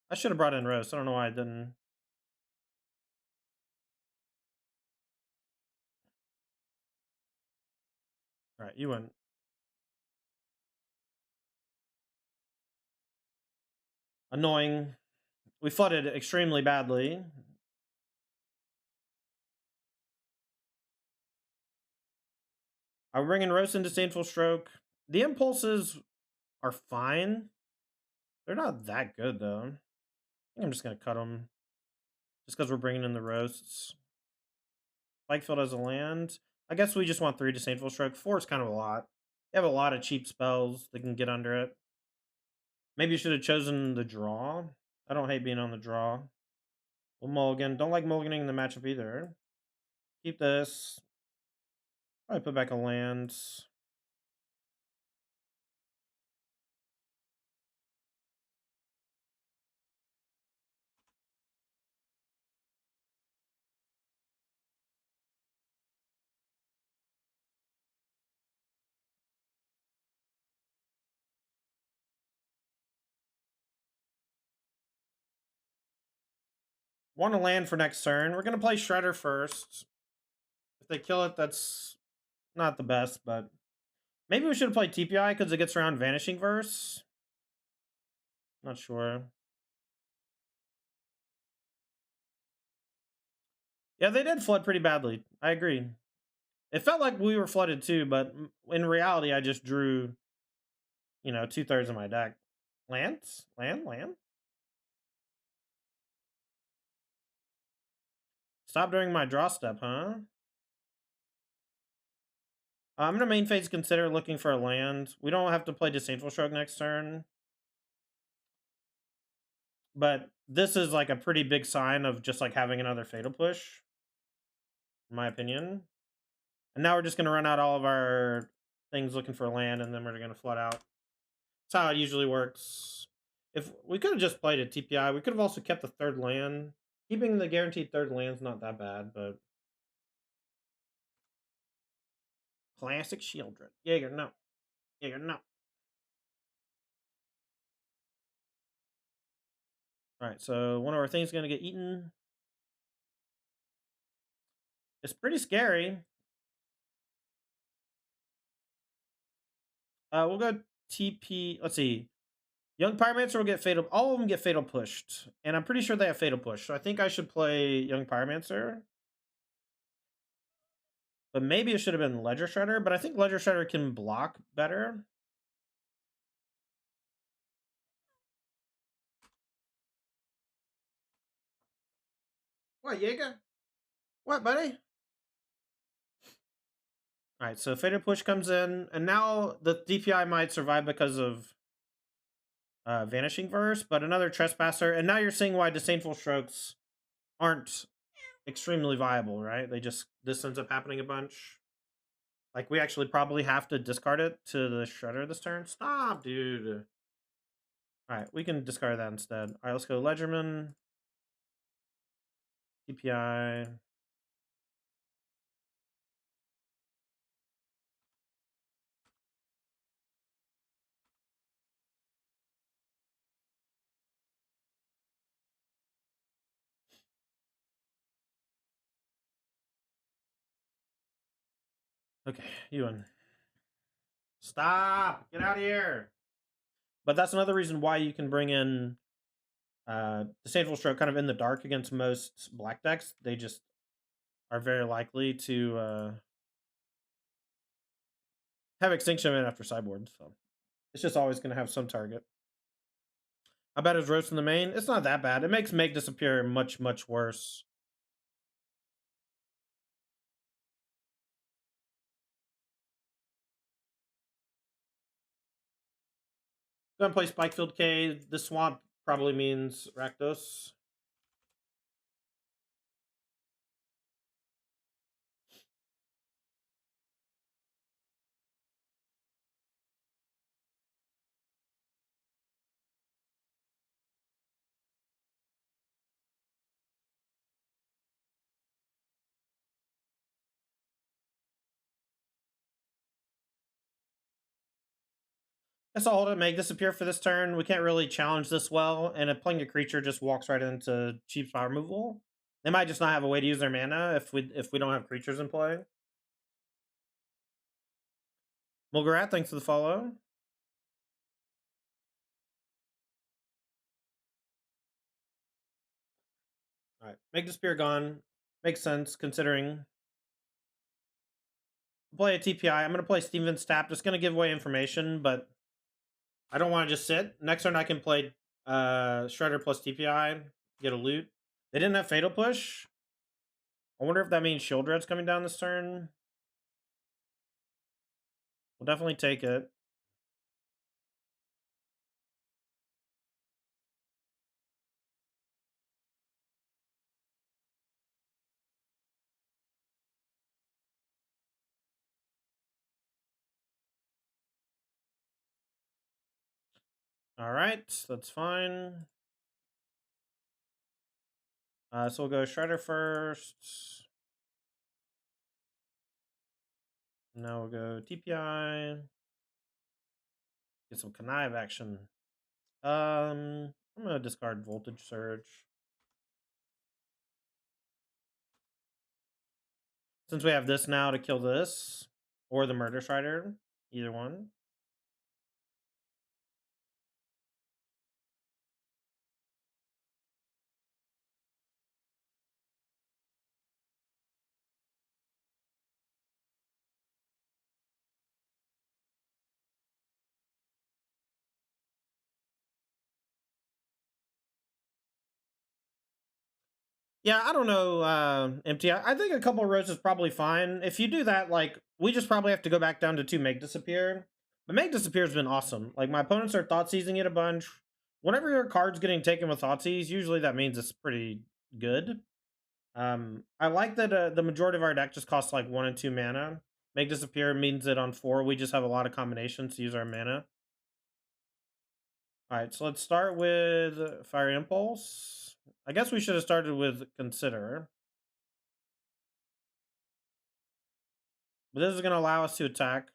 I should have brought in roasts. I don't know why I didn't. Alright, you win. Annoying. We flooded extremely badly. I'm bringing Roast and Disdainful Stroke. The impulses are fine. They're not that good, though. I think I'm just going to cut them. Just because we're bringing in the roasts. Spikefield has a land. I guess we just want 3 Disdainful Stroke. 4 is kind of a lot. They have a lot of cheap spells that can get under it. Maybe you should have chosen the draw. I don't hate being on the draw. We'll mulligan. Don't like mulliganing the matchup either. Keep this. Probably put back a land. Want to land for next turn. We're going to play Shredder first. If they kill it, that's not the best, but maybe we should have played TPI because it gets around Vanishing Verse. Not sure. Yeah, they did flood pretty badly. I agree. It felt like we were flooded too, but in reality, I just drew, 2/3 of my deck. Lands? Land? Stop during my draw step, huh? I'm gonna main phase consider looking for a land. We don't have to play Disdainful Stroke next turn, but this is like a pretty big sign of just like having another Fatal Push, in my opinion. And now we're just gonna run out all of our things looking for land, and then we're gonna flood out. That's how it usually works. If we could have just played a TPI, we could have also kept the third land. Keeping the guaranteed third land's not that bad, but classic Shieldred. Jaeger, no. Jaeger, no. Alright, so one of our things is gonna get eaten. It's pretty scary. We'll go TP. Let's see. Young Pyromancer will get fatal. All of them get fatal pushed, and I'm pretty sure they have fatal push. So I think I should play Young Pyromancer. But maybe it should have been Ledger Shredder. But I think Ledger Shredder can block better. What, Jaeger? What, buddy? All right, so fatal push comes in, and now the DPI might survive because of Vanishing Verse, but another Trespasser, and now you're seeing why Disdainful Strokes aren't extremely viable, right? This ends up happening a bunch. Like, we actually probably have to discard it to the Shredder this turn. Stop, dude. Alright, we can discard that instead. Alright, let's go Ledgerman. DPI. Okay, you win. Stop! Get out of here! But that's another reason why you can bring in Disdainful Stroke kind of in the dark against most black decks. They just are very likely to have Extinction Man after Sideboard. So it's just always going to have some target. I bet it's Roast in the main. It's not that bad. It makes Make Disappear much, much worse. Gonna play Spikefield Cave. The swamp probably means Rakdos. Guess I'll hold it, Make Disappear for this turn. We can't really challenge this well, and if playing a creature just walks right into cheap power removal, they might just not have a way to use their mana if we don't have creatures in play. Mulgarat, thanks for the follow. All right, Make Disappear gone. Makes sense considering. Play a TPI. I'm gonna play Steven's Tap. Just gonna give away information, but I don't want to just sit. Next turn I can play Shredder plus TPI, get a loot. They didn't have Fatal Push. I wonder if that means Shieldred's coming down this turn. We'll definitely take it. All right, that's fine. So we'll go Shredder first. Now we'll go TPI. Get some connive action. I'm gonna discard Voltage Surge. Since we have this now to kill this, or the Murder Strider, either one. Yeah, I don't know, Empty. I think a couple of rows is probably fine. If you do that, like, we just probably have to go back down to 2 Make Disappear. But Make Disappear has been awesome. Like, my opponents are thought seizing it a bunch. Whenever your card's getting taken with thought seize, usually that means it's pretty good. I like that the majority of our deck just costs like 1 and 2 mana. Make Disappear means that on 4 we just have a lot of combinations to use our mana. Alright, so let's start with Fire Impulse. I guess we should have started with Consider. But this is going to allow us to attack.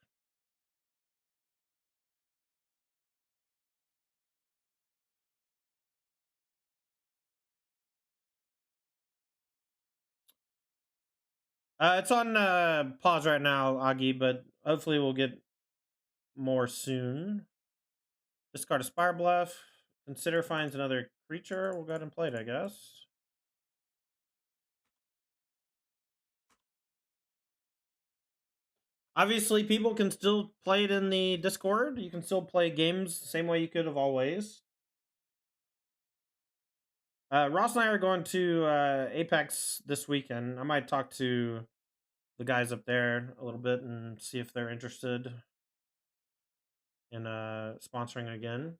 It's on pause right now, Augie, but hopefully we'll get more soon. Discard a Spire Bluff. Consider finds another creature. We'll go ahead and play it, I guess. Obviously, people can still play it in the Discord. You can still play games the same way you could have always. Ross and I are going to Apex this weekend. I might talk to the guys up there a little bit and see if they're interested in sponsoring again.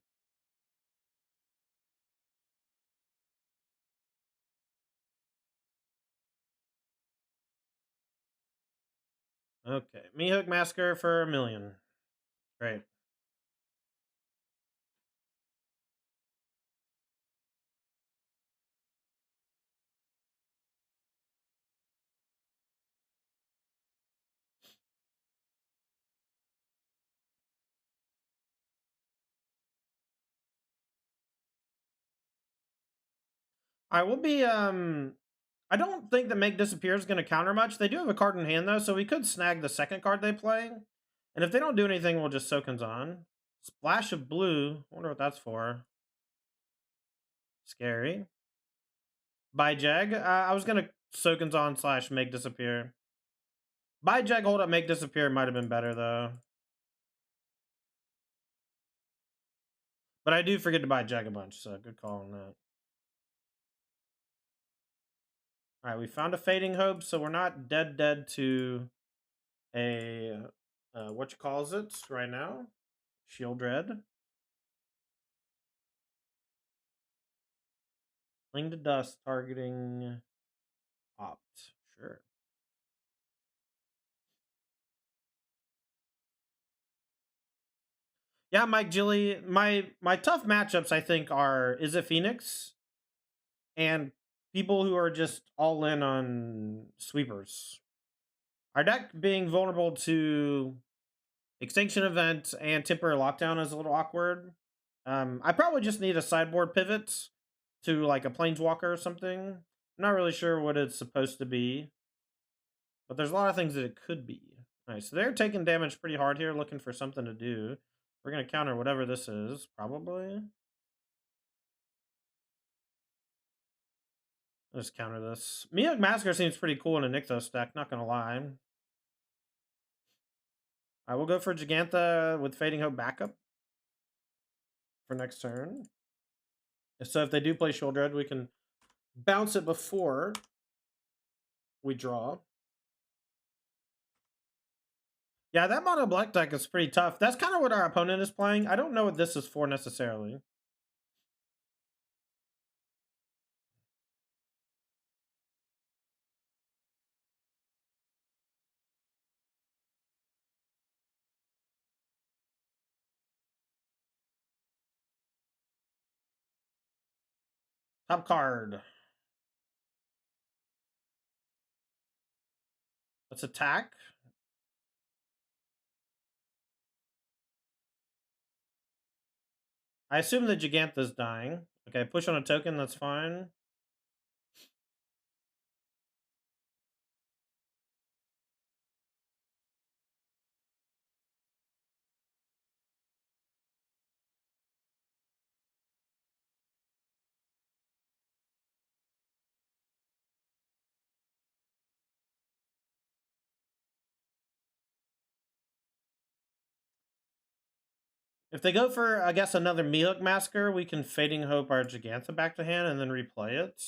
Okay, Me Hook Massacre for 1 million. Great. I will be I don't think that Make Disappear is going to counter much. They do have a card in hand though, so we could snag the second card they play. And if they don't do anything, we'll just Soakins on. Splash of Blue. I wonder what that's for. Scary. By Jag. I was gonna Soakins on / Make Disappear. By Jag, hold up, Make Disappear might have been better though. But I do forget to buy Jag a bunch, so good call on that. All right, we found a Fading Hope, so we're not dead to a what you calls it right now. Shield Red. Cling to Dust, targeting Opt. Sure. Yeah, Mike Gilly. My tough matchups, I think, are Izzet Phoenix and people who are just all in on sweepers. Our deck being vulnerable to Extinction Event and Temporary Lockdown is a little awkward. I probably just need a sideboard pivot to like a Planeswalker or something. I'm not really sure what it's supposed to be, but there's a lot of things that it could be. All right, so they're taking damage pretty hard here, looking for something to do. We're going to counter whatever this is, probably. Let's counter this. Me Hook Massacre seems pretty cool in a Nykthos deck, not going to lie. I will go for Gigantha with Fading Hope backup for next turn. So if they do play Shield Red, we can bounce it before we draw. Yeah, that mono black deck is pretty tough. That's kind of what our opponent is playing. I don't know what this is for necessarily. Top card. Let's attack. I assume the Gigantha's dying. Okay, push on a token, that's fine. If they go for, I guess, another Mihawk Masker, we can Fading Hope our Gigantha back to hand and then replay it.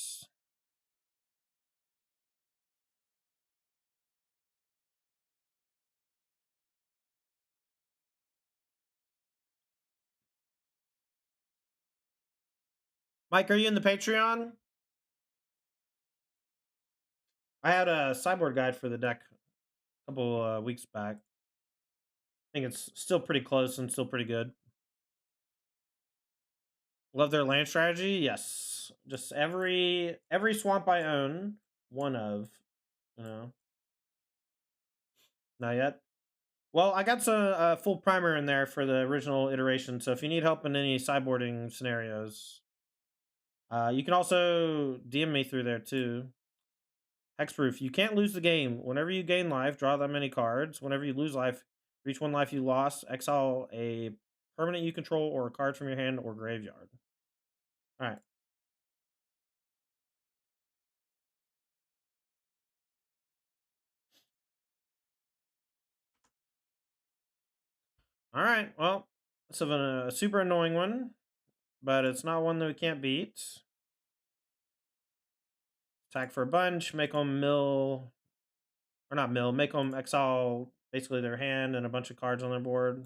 Mike, are you in the Patreon? I had a sideboard guide for the deck a couple weeks back. I think it's still pretty close and still pretty good. Love their land strategy. Yes, just every swamp I own, one of, you know, not yet. Well, I got a full primer in there for the original iteration, so if you need help in any sideboarding scenarios, you can also DM me through there too. Hexproof. You can't lose the game. Whenever you gain life, draw that many cards. Whenever you lose life, for each one life you lost, exile a permanent you control or a card from your hand or graveyard. All right. All right. Well, it's a super annoying one, but it's not one that we can't beat. Attack for a bunch. Make them mill, or not mill. Make them exile basically their hand and a bunch of cards on their board.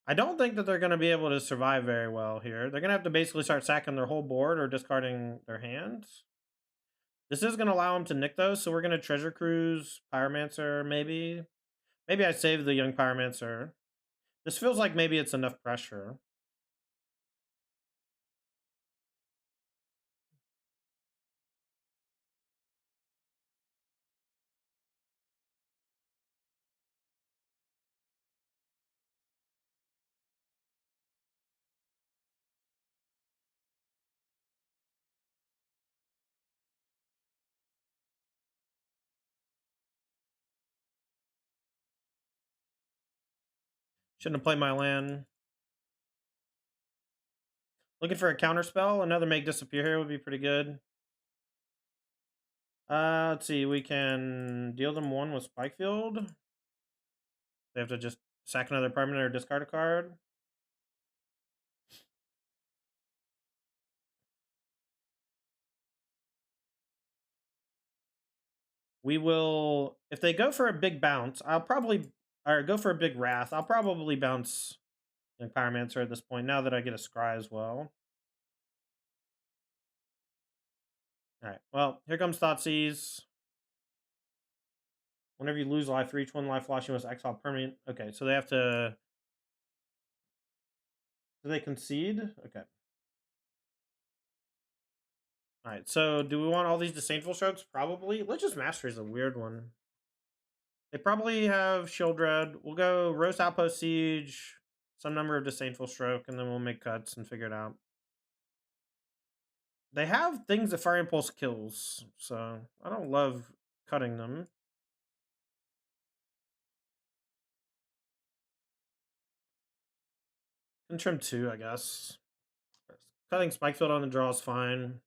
I don't think that they're going to be able to survive very well here. They're going to have to basically start sacking their whole board or discarding their hands. This is going to allow them to nick those, so we're going to Treasure Cruise, Pyromancer, maybe. Maybe I save the young Pyromancer. This feels like maybe it's enough pressure. Shouldn't have played my land. Looking for a counter spell. Another Make Disappear here would be pretty good. Let's see. We can deal them one with Spikefield. They have to just sack another permanent or discard a card. We will, if they go for a big bounce, I'll probably, or go for a big wrath, I'll probably bounce Young Pyromancer at this point, now that I get a Scry as well. Alright, well, here comes Thoughtseize. Whenever you lose life, for each one life lost, you must exile permanent. Okay, so they have to... Do they concede? Okay. Alright, so do we want all these Disdainful Strokes? Probably. Lich's Mastery is a weird one. They probably have Shield Red. We'll go Roast Outpost Siege, some number of Disdainful Stroke, and then we'll make cuts and figure it out. They have things that Fire Impulse kills, so I don't love cutting them. Can trim 2, I guess. Cutting Spikefield on the draw is fine.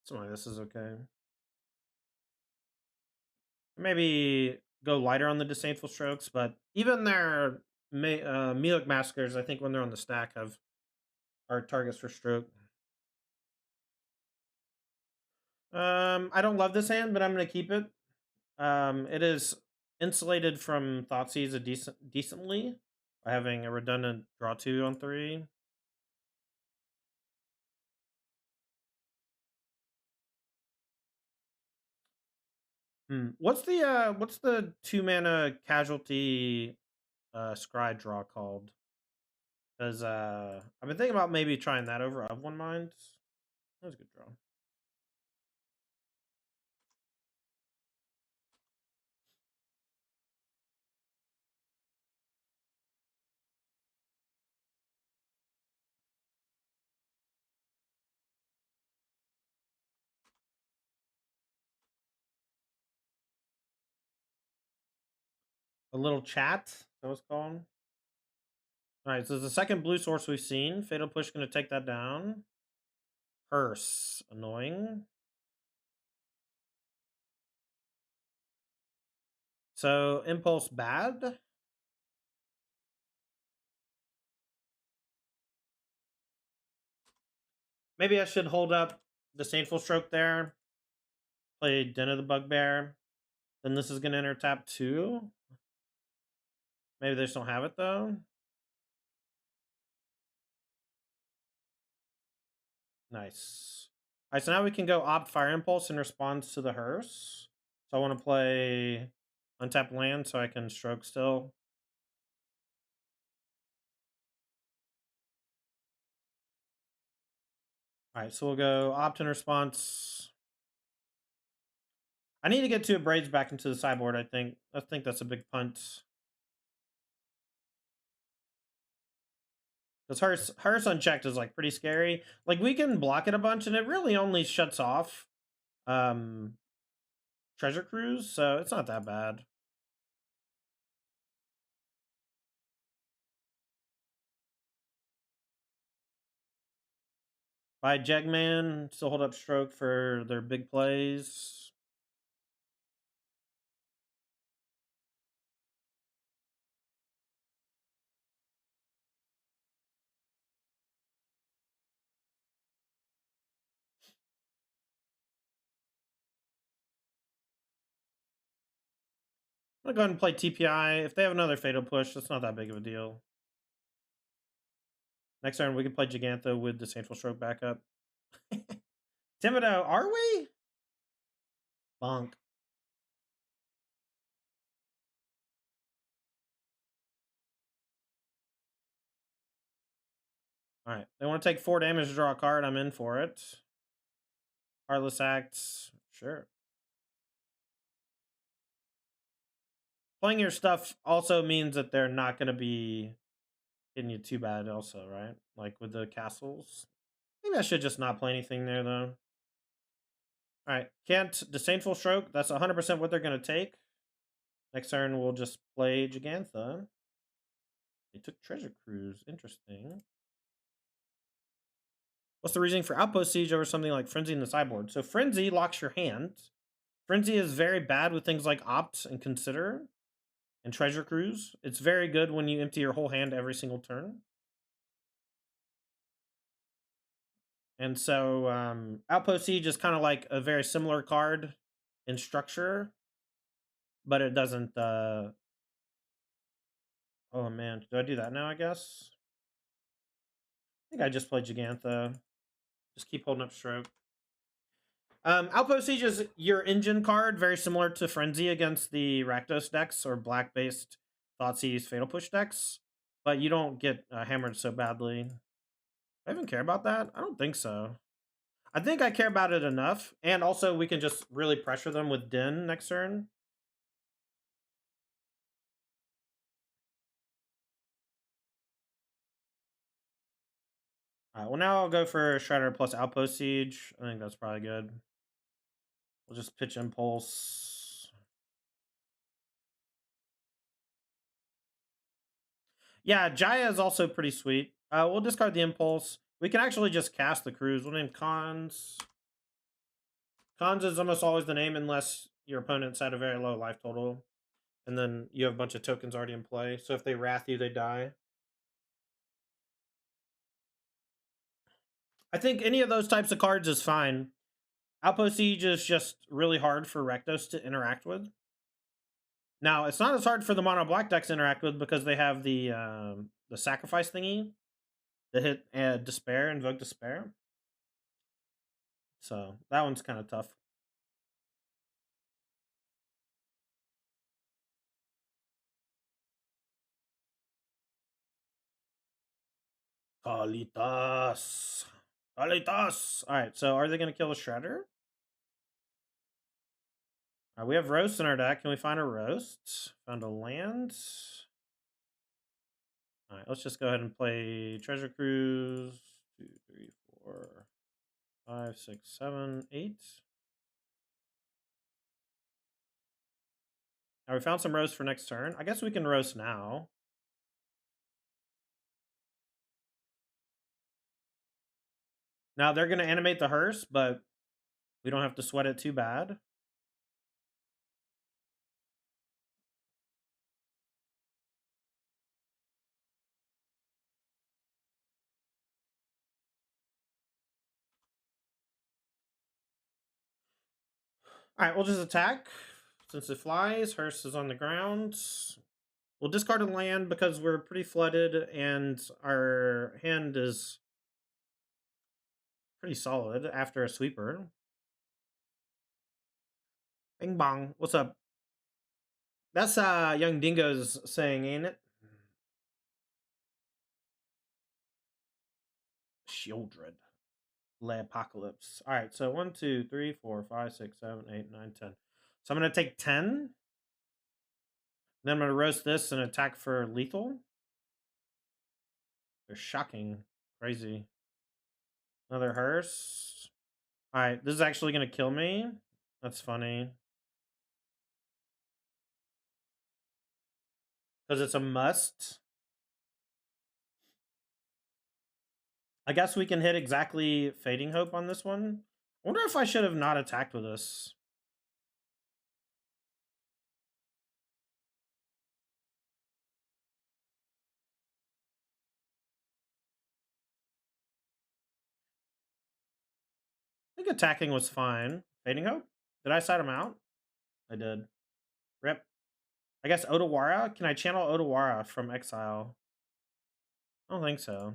Something like this is okay. Maybe go lighter on the Disdainful Strokes, but even their Mihawk Maskers, I think when they're on the stack, are targets for stroke. I don't love this hand, but I'm going to keep it. It is insulated from Thoughtseize decently by having a redundant draw 2 on 3. What's the 2 mana casualty scry draw called? Because I've been thinking about maybe trying that over of one mind. That was a good draw. A little chat, that was called. Alright, so it's the second blue source we've seen. Fatal Push gonna take that down. Hearse, annoying. So Impulse bad. Maybe I should hold up Disdainful Stroke there. Play Den of the Bugbear. Then this is gonna enter tap 2. Maybe they just don't have it though. Nice. Alright, so now we can go opt Fire Impulse in response to the Hearse. So I want to play untap land so I can stroke still. Alright, so we'll go opt in response. I need to get 2 Braids back into the sideboard, I think. I think that's a big punt. Because Hearse unchecked is like pretty scary. Like we can block it a bunch and it really only shuts off Treasure Cruise, so it's not that bad. By Jegman, still hold up stroke for their big plays. I'm gonna go ahead and play TPI. If they have another Fatal Push, that's not that big of a deal. Next turn, we can play Gigantha with the Disdainful Stroke backup. Thibodeau, are we? Bonk. Alright, they want to take 4 damage to draw a card. I'm in for it. Heartless Act, sure. Playing your stuff also means that they're not going to be hitting you too bad also, right? Like with the castles. Maybe I should just not play anything there, though. Alright, can't Disdainful Stroke. That's 100% what they're going to take. Next turn, we'll just play Gigantha. They took Treasure Cruise. Interesting. What's the reasoning for Outpost Siege over something like Frenzy in the sideboard? So Frenzy locks your hand. Frenzy is very bad with things like Opt and Consider and Treasure Cruise. It's very good when you empty your whole hand every single turn. And so Outpost Siege is kind of like a very similar card in structure, but it doesn't... Oh man, do I do that now, I guess? I think I just played Gigantha. Just keep holding up stroke. Outpost Siege is your engine card, very similar to Frenzy against the Rakdos decks or black-based Thoughtseize Fatal Push decks, but you don't get hammered so badly. Do I even care about that? I don't think so. I think I care about it enough, and also we can just really pressure them with Din next turn. Well, now I'll go for Shredder plus Outpost Siege. I think that's probably good. We'll just pitch Impulse. Yeah, Jaya is also pretty sweet. We'll discard the Impulse. We can actually just cast the Cruise. We'll name Cons. Cons is almost always the name unless your opponent's at a very low life total. And then you have a bunch of tokens already in play. So if they Wrath you, they die. I think any of those types of cards is fine. Outpost Siege is just really hard for Rakdos to interact with. Now, it's not as hard for the mono black decks to interact with because they have the sacrifice thingy that hit Despair, Invoke Despair. So that one's kind of tough. Kalitas. Kalitas. All right, so are they going to kill the Shredder? All right, we have roast in our deck. Can we find a roast? Found a land. All right, let's just go ahead and play Treasure Cruise. 2, 3, 4, 5, 6, 7, 8. All right, we found some roast for next turn. I guess we can roast now. Now they're going to animate the hearse, but we don't have to sweat it too bad. All right, we'll just attack. Since it flies, hearse is on the ground. We'll discard a land because we're pretty flooded and our hand is pretty solid after a sweeper. Bing bong. What's up? That's Young Dingo's saying, ain't it? Shieldred. Le Apocalypse. All right, so 1, 2, 3, 4, 5, 6, 7, 8, 9, 10. So I'm going to take 10. Then I'm going to roast this and attack for lethal. They're shocking. Crazy. Another hearse. All right, this is actually going to kill me. That's funny. Because it's a must. I guess we can hit exactly Fading Hope on this one. I wonder if I should have not attacked with this. I think attacking was fine. Fading Hope? Did I side him out? I did. Rip. I guess Odawara? Can I channel Odawara from exile? I don't think so.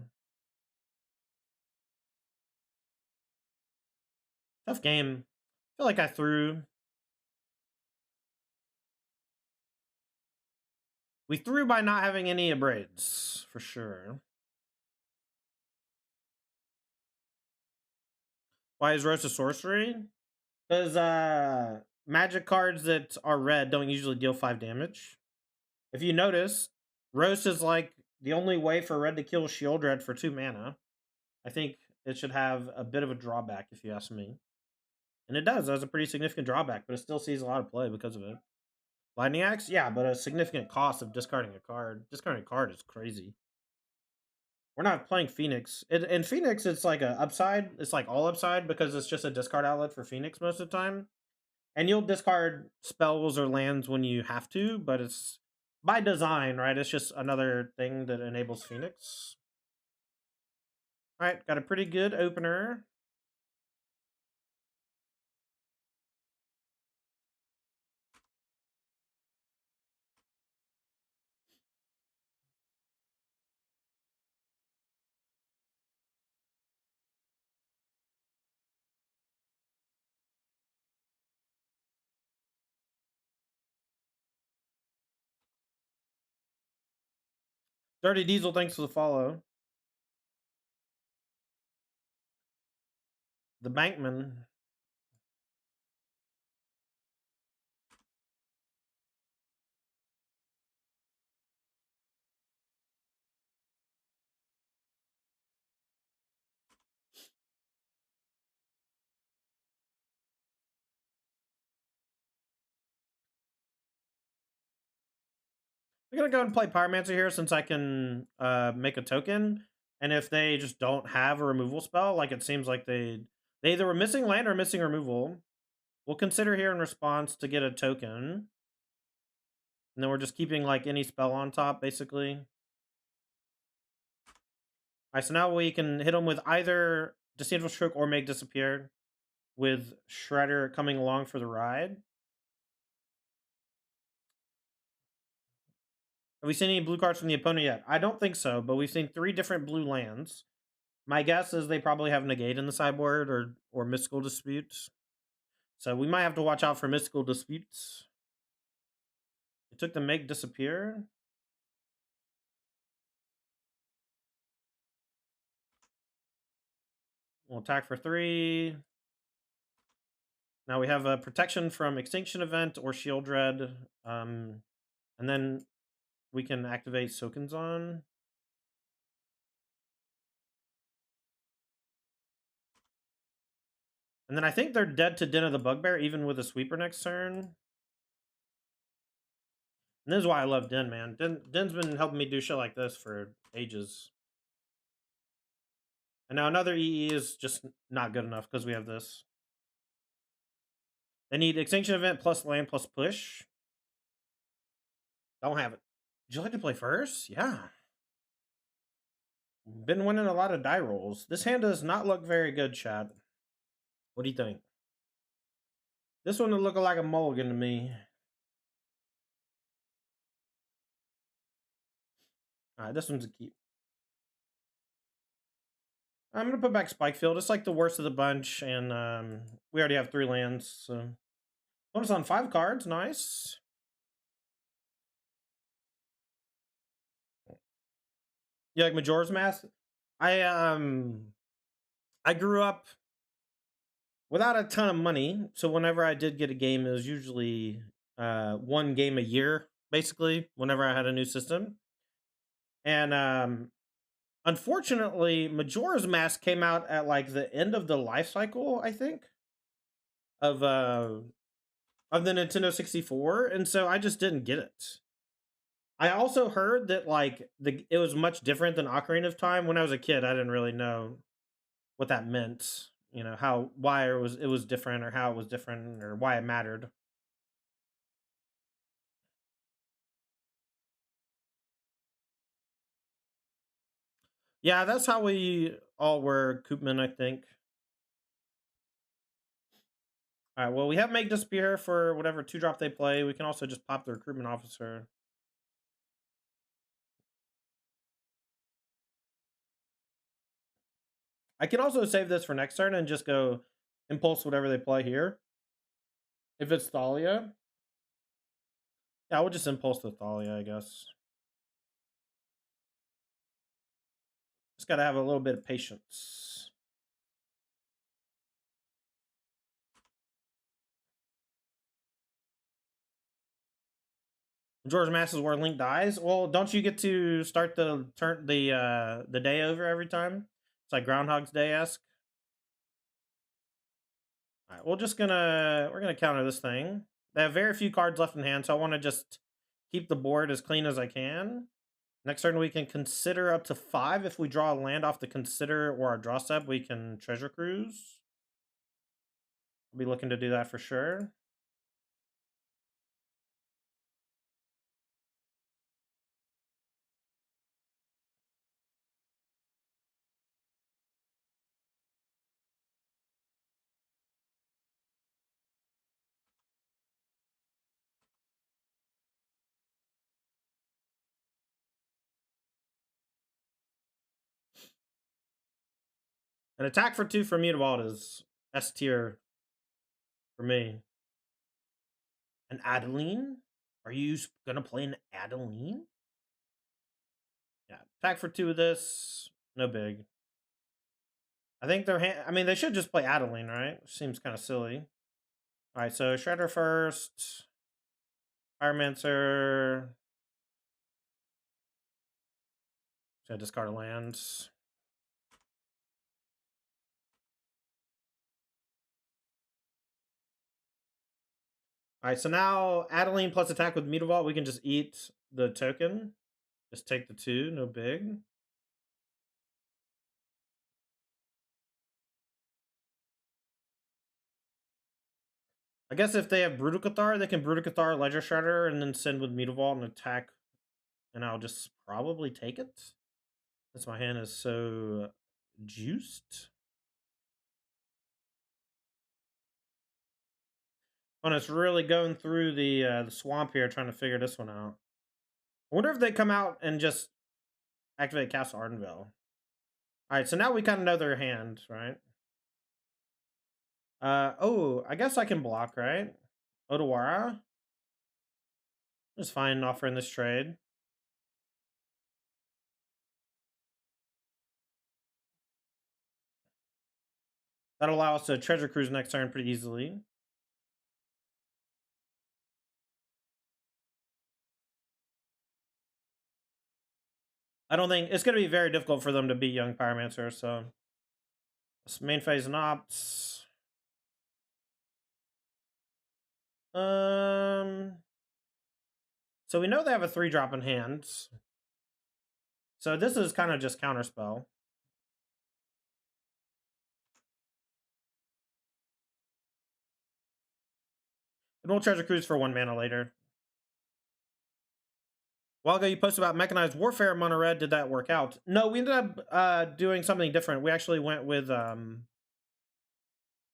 Tough game. I feel like I threw. We threw by not having any abrades, for sure. Why is Roast a sorcery? Because magic cards that are red don't usually deal 5 damage. If you notice, Roast is like the only way for red to kill Shieldred for 2 mana. I think it should have a bit of a drawback, if you ask me. And it does. It has a pretty significant drawback, but it still sees a lot of play because of it. Lightning Axe? Yeah, but a significant cost of discarding a card. Discarding a card is crazy. We're not playing Phoenix. In Phoenix, it's like a upside. It's like all upside because it's just a discard outlet for Phoenix most of the time. And you'll discard spells or lands when you have to, but it's by design, right? It's just another thing that enables Phoenix. All right, got a pretty good opener. Dirty Diesel, thanks for the follow. The Bankman. We're gonna go ahead and play Pyromancer here since I can make a token. And if they just don't have a removal spell, like it seems like they either were missing land or missing removal, we'll consider here in response to get a token. And then we're just keeping like any spell on top, basically. All right, so now we can hit them with either Disdainful Stroke or Make Disappear, with Shredder coming along for the ride. Have we seen any blue cards from the opponent yet? I don't think so, but we've seen 3 different blue lands. My guess is they probably have Negate in the sideboard or Mystical Disputes. So we might have to watch out for Mystical Disputes. It took the Make Disappear. We'll attack for 3. Now we have a protection from Extinction Event or Shield Dread. And then we can activate Soken's. And then I think they're dead to Den of the Bugbear, even with a sweeper next turn. And this is why I love Den, man. Den's been helping me do shit like this for ages. And now another EE is just not good enough because we have this. They need Extinction Event plus land plus push. Don't have it. Would you like to play first? Yeah. Been winning a lot of die rolls. This hand does not look very good, Chad. What do you think? This one would look like a mulligan to me. Alright, this one's a keep. I'm going to put back Spikefield. It's like the worst of the bunch, and we already have 3 lands, so... Bonus on 5 cards, nice. You like Majora's Mask? I grew up without a ton of money, so whenever I did get a game, it was usually 1 game a year, basically, whenever I had a new system. And unfortunately, Majora's Mask came out at like the end of the life cycle, I think, of the Nintendo 64, and so I just didn't get it. I also heard that like it was much different than Ocarina of Time. When I was a kid, I didn't really know what that meant. You know, why it was different, or how it was different, or why it mattered. Yeah, that's how we all were Koopman, I think. All right, well, we have Make Disappear for whatever 2-drop they play. We can also just pop the Recruitment Officer. I can also save this for next turn and just go Impulse whatever they play here. If it's Thalia. Yeah, we'll just Impulse the Thalia, I guess. Just gotta have a little bit of patience. George Mass is where Link dies. Well, don't you get to start the day over every time? It's like Groundhog's Day-esque. All right, we're gonna counter this thing. They have very few cards left in hand, so I want to just keep the board as clean as I can. Next turn we can consider up to 5. If we draw a land off the consider or our draw step, we can Treasure Cruise. I'll be looking to do that for sure. An attack for 2 for Mutavault is S tier for me. An Adeline? Are you gonna play an Adeline? Yeah, attack for 2 of this. No big. I think they should just play Adeline, right? Seems kind of silly. Alright, so Shredder first. Pyromancer. Should I discard a land? Alright, so now Adeline plus attack with Mutavault, we can just eat the token. Just take the 2, no big. I guess if they have Brutal Cathar, they can Brutal Cathar, Ledger Shredder, and then send with Mutavault and attack. And I'll just probably take it. Since my hand is so juiced. Oh, it's really going through the swamp here trying to figure this one out. I wonder if they come out and just activate Castle Ardenvale. Alright, so now we kind of know their hand, right? Oh, I guess I can block, right? Odawara? Just fine offering this trade. That'll allow us to treasure cruise next turn pretty easily. I don't think it's going to be very difficult for them to beat Young Pyromancer, so main phase and ops. So we know they have a 3-drop in hand. So this is kind of just counterspell. And we'll treasure cruise for 1 mana later. A while ago, you posted about mechanized warfare mono red. Did that work out? No, we ended up doing something different. We actually went with a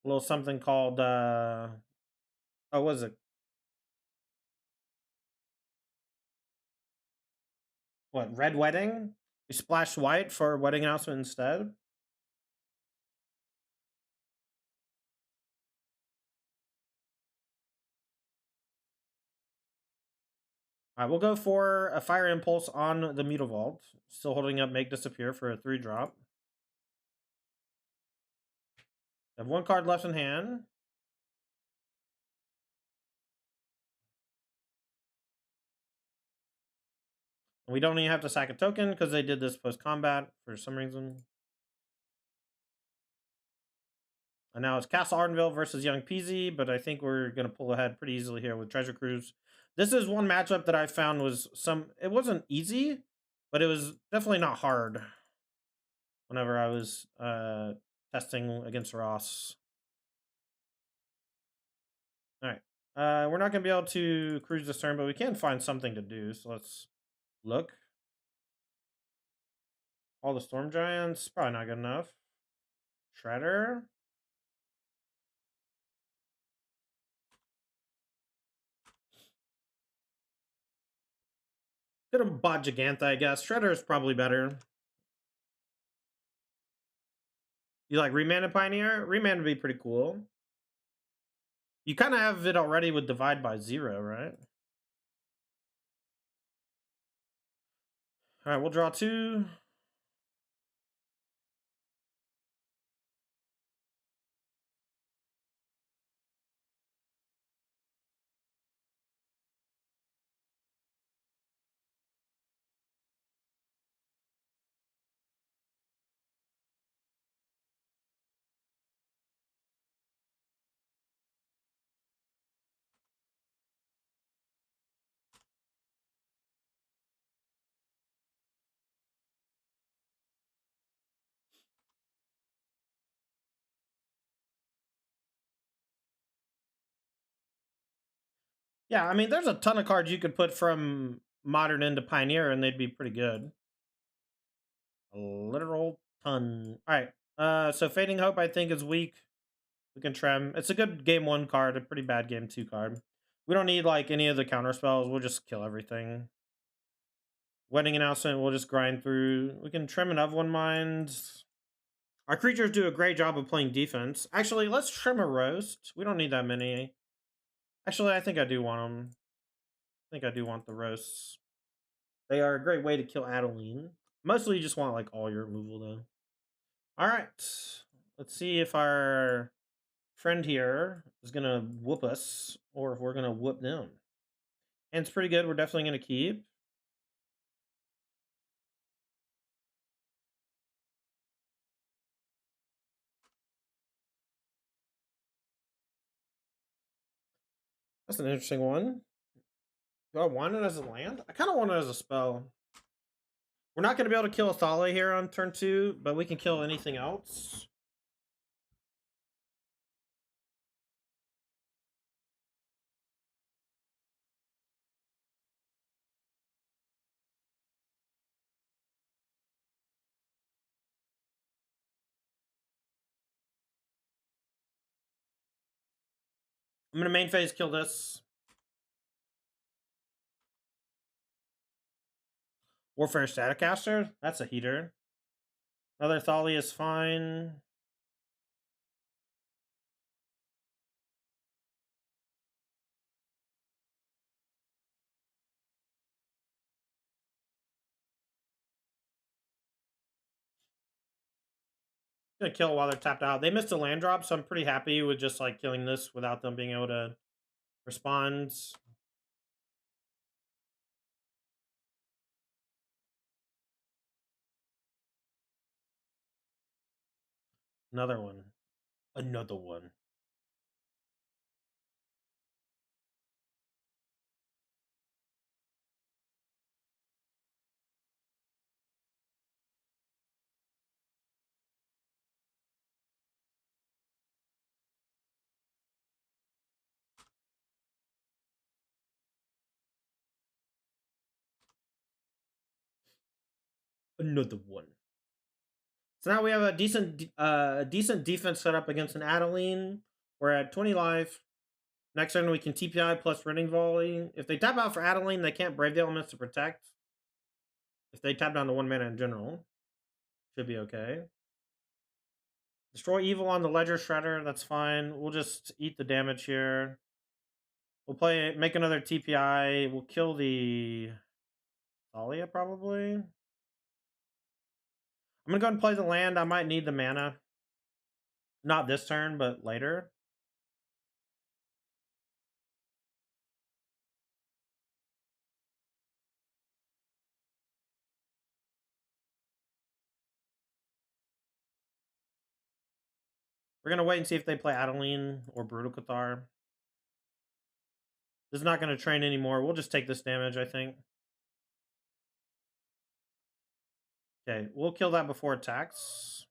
little something called oh, what was it? What, Red Wedding? We splashed white for wedding announcement instead. All right, we'll go for a Fire Impulse on the Mutavault. Still holding up Make Disappear for a 3-drop. Have 1 card left in hand. We don't even have to sack a token because they did this post-combat for some reason. And now it's Castle Ardenville versus Young Peasy, but I think we're going to pull ahead pretty easily here with Treasure Cruise. This is one matchup that I found was it wasn't easy, but it was definitely not hard whenever I was testing against Ross. All right. We're not going to be able to cruise this turn, but we can find something to do. So let's look. All the Storm Giants, probably not good enough. Shredder. Could have bought Gigantha, I guess. Shredder is probably better. You like Remand Pioneer? Remand would be pretty cool. You kind of have it already with Divide by 0, right? All right, we'll draw 2. Yeah, I mean, there's a ton of cards you could put from Modern into Pioneer, and they'd be pretty good. A literal ton. All right. So Fading Hope, I think, is weak. We can trim. It's a good game 1 card, a pretty bad game 2 card. We don't need like any of the counter spells. We'll just kill everything. Wedding Announcement, we'll just grind through. We can trim another one mind. Our creatures do a great job of playing defense. Actually, let's trim a roast. We don't need that many. Actually, I think I do want them. I think I do want the roasts. They are a great way to kill Adeline. Mostly you just want like all your removal though. All right. Let's see if our friend here is going to whoop us or if we're going to whoop them. And it's pretty good. We're definitely going to keep. That's an interesting one. Do I want it as a land? I kind of want it as a spell. We're not going to be able to kill a Thale here on turn 2, but we can kill anything else. I'm going to main phase kill this. Warfare Staticaster? That's a heater. Another Thali is fine. Gonna kill while they're tapped out. They missed a land drop, so I'm pretty happy with just like killing this without them being able to respond. Another one. Another one. Another one. So now we have a decent defense set up against an Adeline. We're at 20 life. Next turn we can TPI plus Running Volley. If they tap out for Adeline, they can't Brave the Elements to protect. If they tap down to 1 mana in general, should be okay. Destroy Evil on the Ledger Shredder, that's fine. We'll just eat the damage here. We'll make another TPI. We'll kill the Thalia probably. I'm gonna go ahead and play the land. I might need the mana. Not this turn, but later. We're gonna wait and see if they play Adeline or Brutal Cathar. This is not gonna train anymore. We'll just take this damage, I think. Okay, we'll kill that before attacks.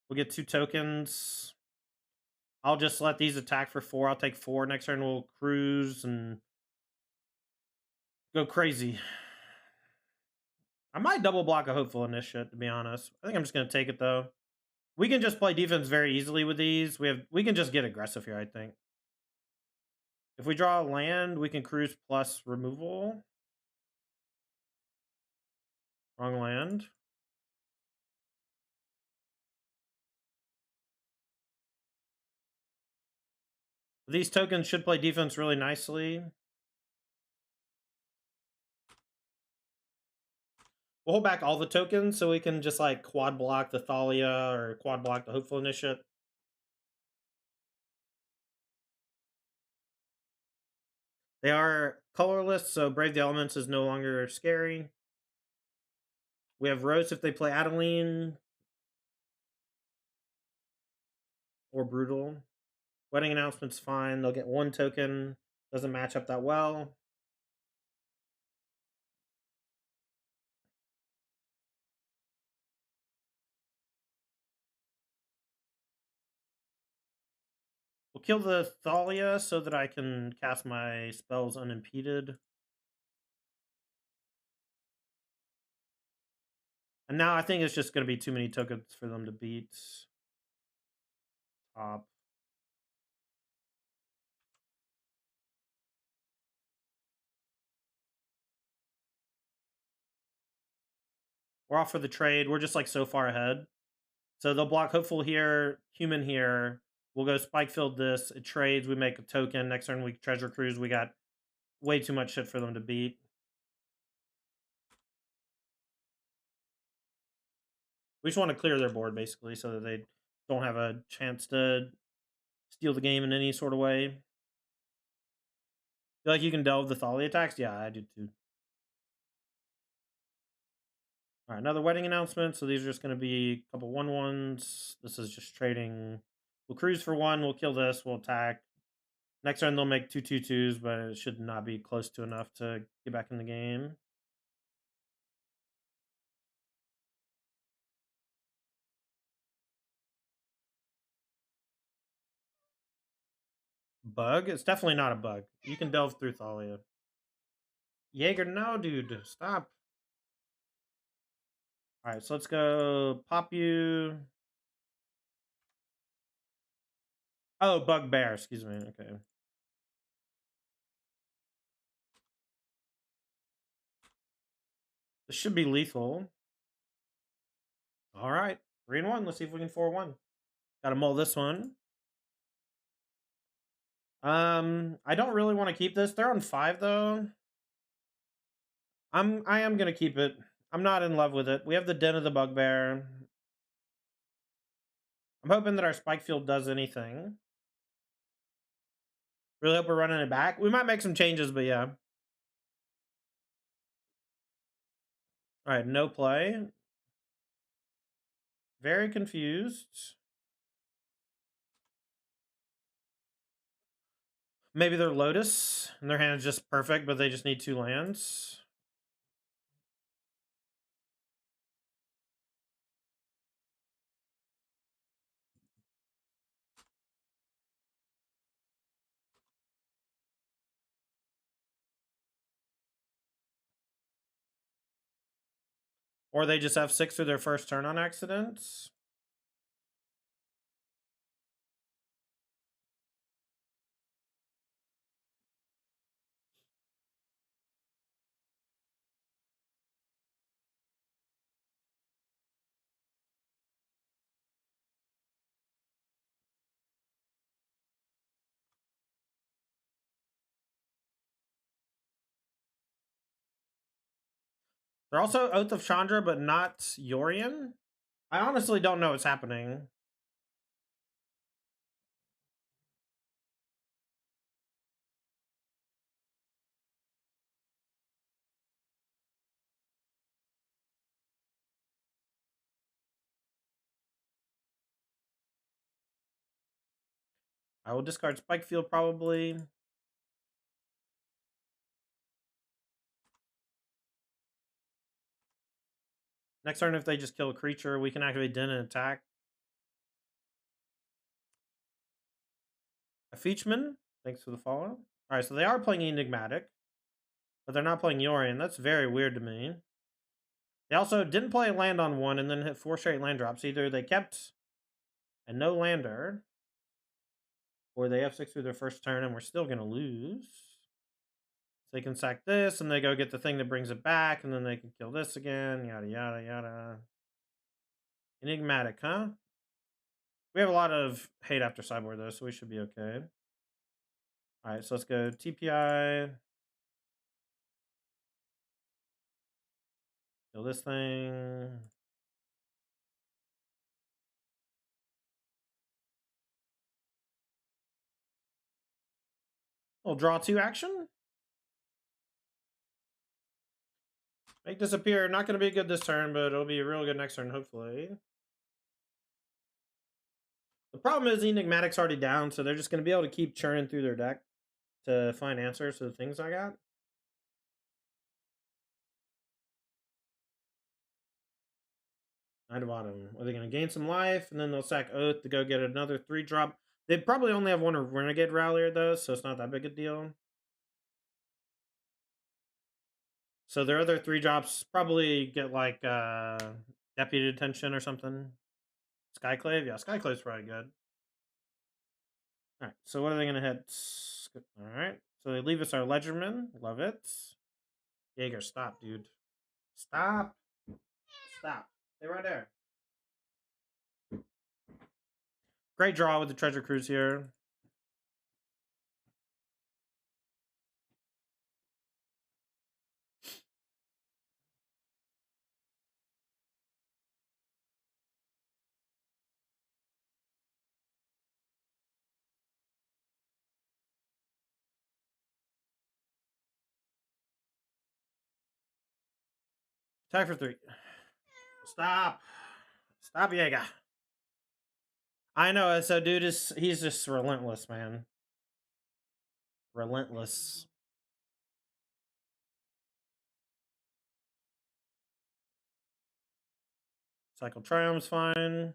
We'll get 2 tokens. I'll just let these attack for 4. I'll take 4. Next turn we'll cruise and go crazy. I might double block a Hopeful Initiate, to be honest. I think I'm just going to take it, though. We can just play defense very easily with these. We can just get aggressive here, I think. If we draw a land, we can cruise plus removal. Wrong land. These tokens should play defense really nicely. We'll hold back all the tokens so we can just like quad block the Thalia or quad block the Hopeful Initiate. They are colorless, so Brave the Elements is no longer scary. We have Rose if they play Adeline or Brutal. Wedding Announcement's fine. They'll get 1 token. Doesn't match up that well. We'll kill the Thalia so that I can cast my spells unimpeded. And now I think it's just going to be too many tokens for them to beat. Top. We're off for the trade. We're just like so far ahead. So they'll block Hopeful here, Human here. We'll go Spike Field this. It trades. We make a token. Next turn we Treasure Cruise. We got way too much shit for them to beat. We just want to clear their board, basically, so that they don't have a chance to steal the game in any sort of way. Feel like you can delve the Thalia attacks? Yeah, I do too. All right, another Wedding Announcement. So these are just going to be a couple 1/1s. This is just trading. We'll cruise for 1. We'll kill this. We'll attack. Next turn they'll make 2 2/2s, but it should not be close to enough to get back in the game. Bug? It's definitely not a bug. You can delve through Thalia. Jaeger, no, dude. Stop. All right, so let's go pop you. Oh, Bugbear. Excuse me. Okay. This should be lethal. All right. 3-1. Let's see if we can 4-1. Gotta mull this one. I don't really want to keep this. They're on 5, though. I am gonna keep it. I'm not in love with it. We have the Den of the Bugbear. I'm hoping that our spike field does anything. Really hope we're running it back. We might make some changes, but yeah. All right, no play. Very confused. Maybe they're Lotus and their hand is just perfect, but they just need 2 lands. Or they just have 6 through their first turn on accident. They're also Oath of Chandra, but not Yorion. I honestly don't know what's happening. I will discard Spike Field probably. Next turn, if they just kill a creature, we can activate Den and attack. A Feachman, thanks for the follow. Alright, so they are playing Enigmatic, but they're not playing Yorion. That's very weird to me. They also didn't play a land on 1 and then hit 4 straight land drops. Either they kept a no lander, or they have 6 through their first turn and we're still going to lose. So they can sack this and they go get the thing that brings it back, and then they can kill this again, yada, yada, yada. Enigmatic, huh? We have a lot of hate after Sideboard though, so we should be okay. Alright, so let's go TPI. Kill this thing. We'll draw 2 action. Make disappear. Not going to be good this turn, but it'll be real good next turn, hopefully. The problem is Enigmatic's already down, so they're just going to be able to keep churning through their deck to find answers to the things I got. Knight of Autumn. Are they going to gain some life? And then they'll sack Oath to go get another 3-drop. They probably only have 1 Renegade Rallier, though, so it's not that big a deal. So their other 3-drops probably get, like, Deputy Detention or something. Skyclave? Yeah, Skyclave's probably good. Alright, so what are they going to hit? Alright, so they leave us our Ledgerman. Love it. Jaeger, stop, dude. Stop. Stop. Stay right there. Great draw with the Treasure Cruise here. Attack for 3. Stop. Stop, Jaeger. I know, so dude he's just relentless, man. Relentless. Cycle Triumph's fine.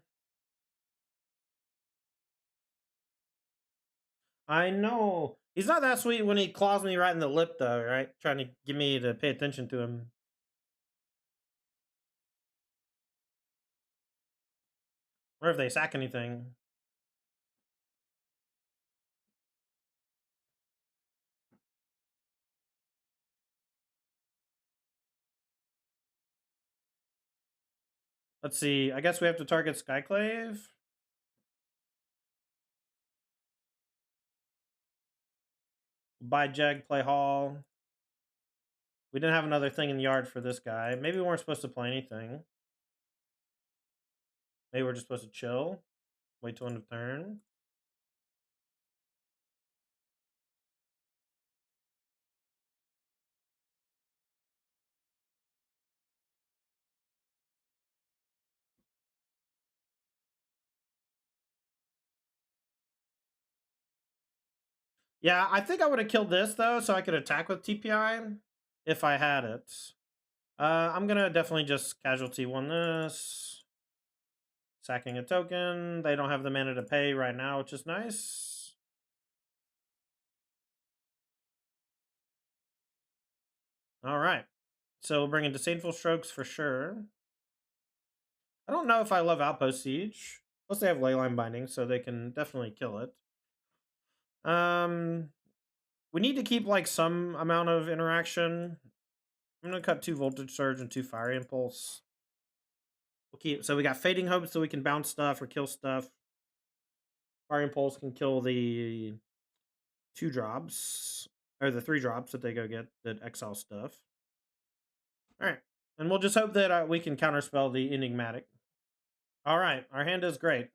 I know. He's not that sweet when he claws me right in the lip, though, right? Trying to get me to pay attention to him. Or if they sack anything. Let's see. I guess we have to target Skyclave. Buy Jeg, play Hall. We didn't have another thing in the yard for this guy. Maybe we weren't supposed to play anything. Maybe we're just supposed to chill. Wait till end of turn. Yeah, I think I would have killed this, though, so I could attack with TPI if I had it. I'm going to definitely just casualty one this. Sacking a token. They don't have the mana to pay right now, which is nice. All right. So we'll bring in Disdainful Strokes for sure. I don't know if I love Outpost Siege. Plus they have Leyline Binding, so they can definitely kill it. We need to keep like some amount of interaction. I'm gonna cut 2 Voltage Surge and 2 Fiery Impulse. We'll keep, so we got Fading Hope so we can bounce stuff or kill stuff. Fire Impulse can kill the 2 drops, or the 3 drops that they go get that exile stuff. Alright, and we'll just hope that we can counterspell the Enigmatic. Alright, our hand is great.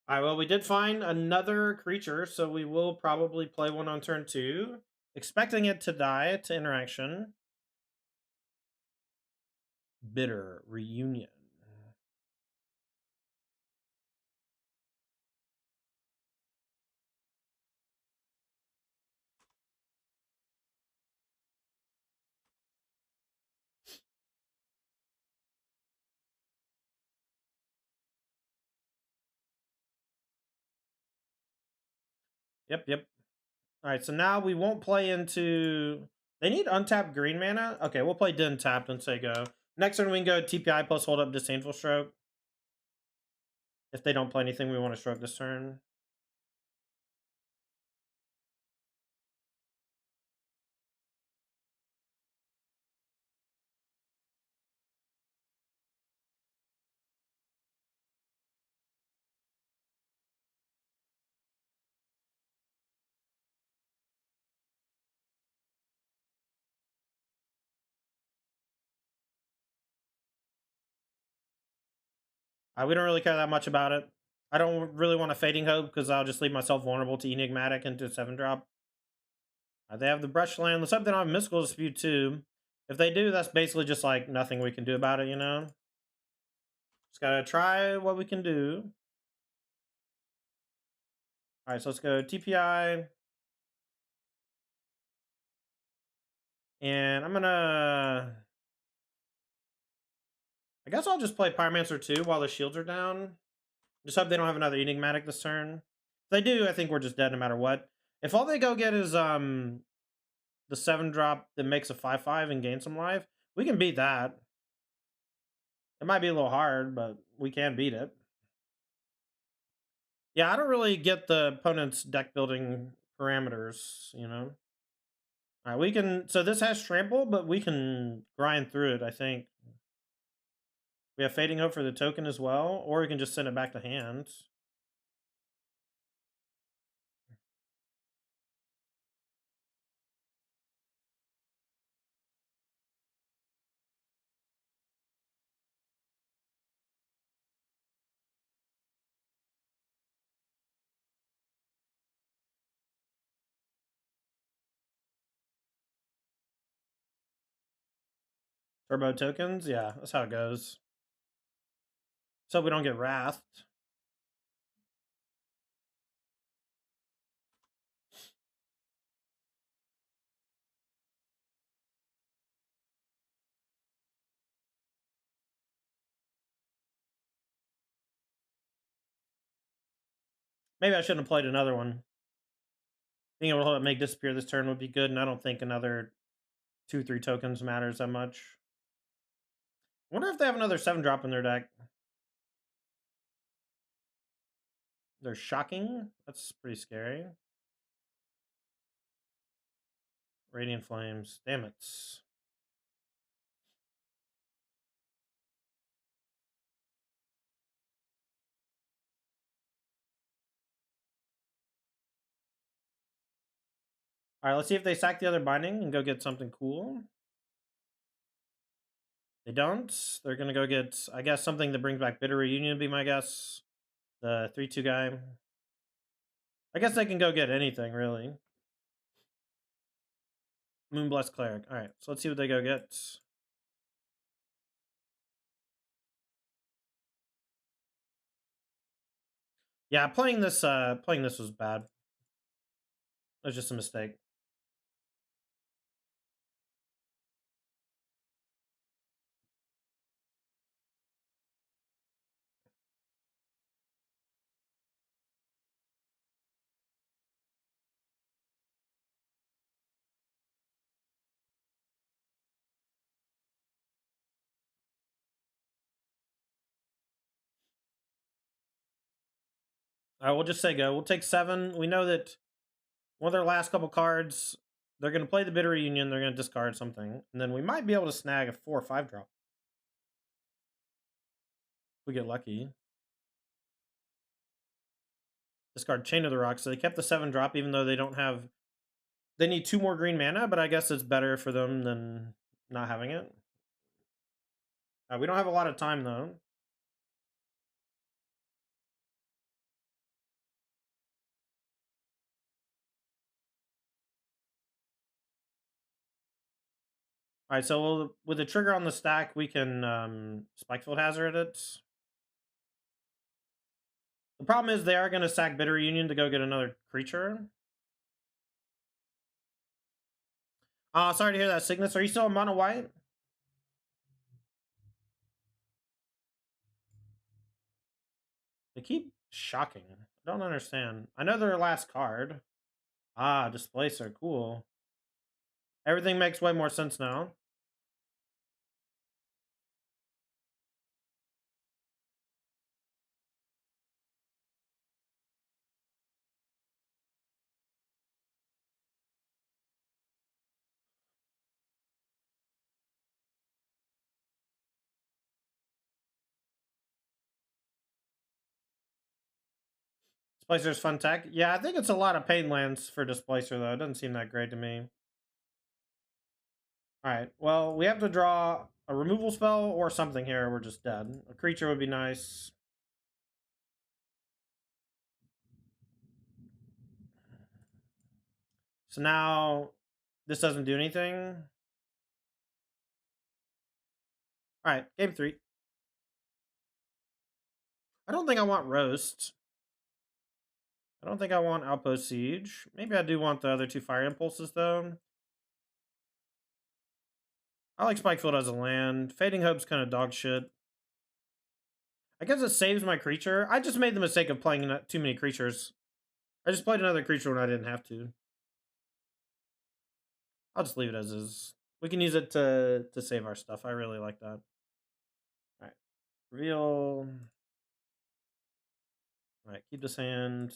Alright, well, we did find another creature, so we will probably play one on turn 2. Expecting it to die to interaction. Bitter Reunion. Yep. Alright, so now we won't play into... They need untapped green mana? Okay, we'll play Den tapped and say go. Next turn we can go TPI plus hold up Disdainful Stroke. If they don't play anything, we want to stroke this turn. We don't really care that much about it. I don't really want a Fading Hope because I'll just leave myself vulnerable to Enigmatic into a 7-drop. They have the Brush Land. Let's hope they don't have Mystical Dispute too. If they do, that's basically just like nothing we can do about it, you know? Just gotta try what we can do. Alright, so let's go TPI. And I'm gonna... I guess I'll just play Pyromancer 2 while the shields are down. Just hope they don't have another Enigmatic this turn. If they do, I think we're just dead no matter what. If all they go get is the 7-drop that makes a 5/5 and gain some life, we can beat that. It might be a little hard, but we can beat it. Yeah, I don't really get the opponent's deck building parameters, you know? Alright, we can... So this has Trample, but we can grind through it, I think. We have Fading Hope for the token as well, or we can just send it back to hand. Turbo tokens? Yeah, that's how it goes. So we don't get wrathed. Maybe I shouldn't have played another one. Being able to make disappear this turn would be good, and I don't think another 2-3 tokens matters that much. I wonder if they have another 7-drop in their deck. They're Shocking? That's pretty scary. Radiant Flames. Damn it. All right, let's see if they sack the other binding and go get something cool. They don't. They're gonna go get, I guess, something that brings back Bitter Reunion would be my guess. The 3/2 guy. I guess they can go get anything, really. Moonblessed Cleric. Alright, so let's see what they go get. Yeah, playing this was bad. It was just a mistake. Alright, we'll just say go. We'll take 7. We know that one of their last couple cards, they're going to play the Bitter Reunion, they're going to discard something, and then we might be able to snag a 4 or 5 drop. If we get lucky. Discard Chain of the Rock, so they kept the 7 drop even though they don't have... They need 2 more green mana, but I guess it's better for them than not having it. We don't have a lot of time, though. Alright, so with the trigger on the stack, we can Spikefield Hazard it. The problem is they are going to sack Bitter Union to go get another creature. Sorry to hear that, Cygnus. Are you still a mono white? They keep shocking. I don't understand. I know their last card. Displacer. Cool. Everything makes way more sense now. Displacer's fun tech. Yeah, I think it's a lot of pain lands for Displacer, though. It doesn't seem that great to me. Alright, well, we have to draw a removal spell or something here. We're just dead. A creature would be nice. So now this doesn't do anything. Alright, game 3. I don't think I want Roast. I don't think I want Outpost Siege. Maybe I do want the other 2 Fire Impulses, though. I like Spikefield as a land. Fading Hope's kind of dog shit. I guess it saves my creature. I just made the mistake of playing too many creatures. I just played another creature when I didn't have to. I'll just leave it as is. We can use it to save our stuff. I really like that. Alright. Reveal. Alright, keep this hand.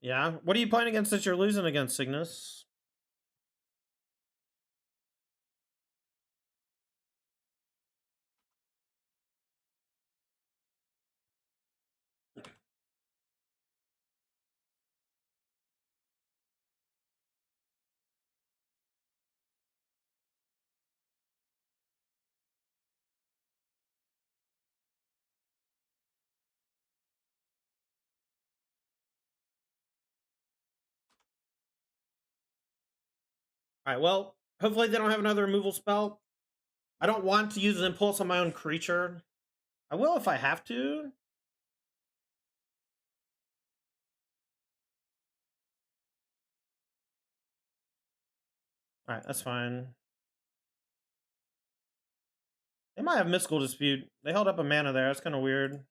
Yeah. What are you playing against that you're losing against, Cygnus? Alright, well, hopefully they don't have another removal spell. I don't want to use an impulse on my own creature. I will if I have to. Alright, that's fine. They might have Mystical Dispute. They held up a mana there. That's kind of weird.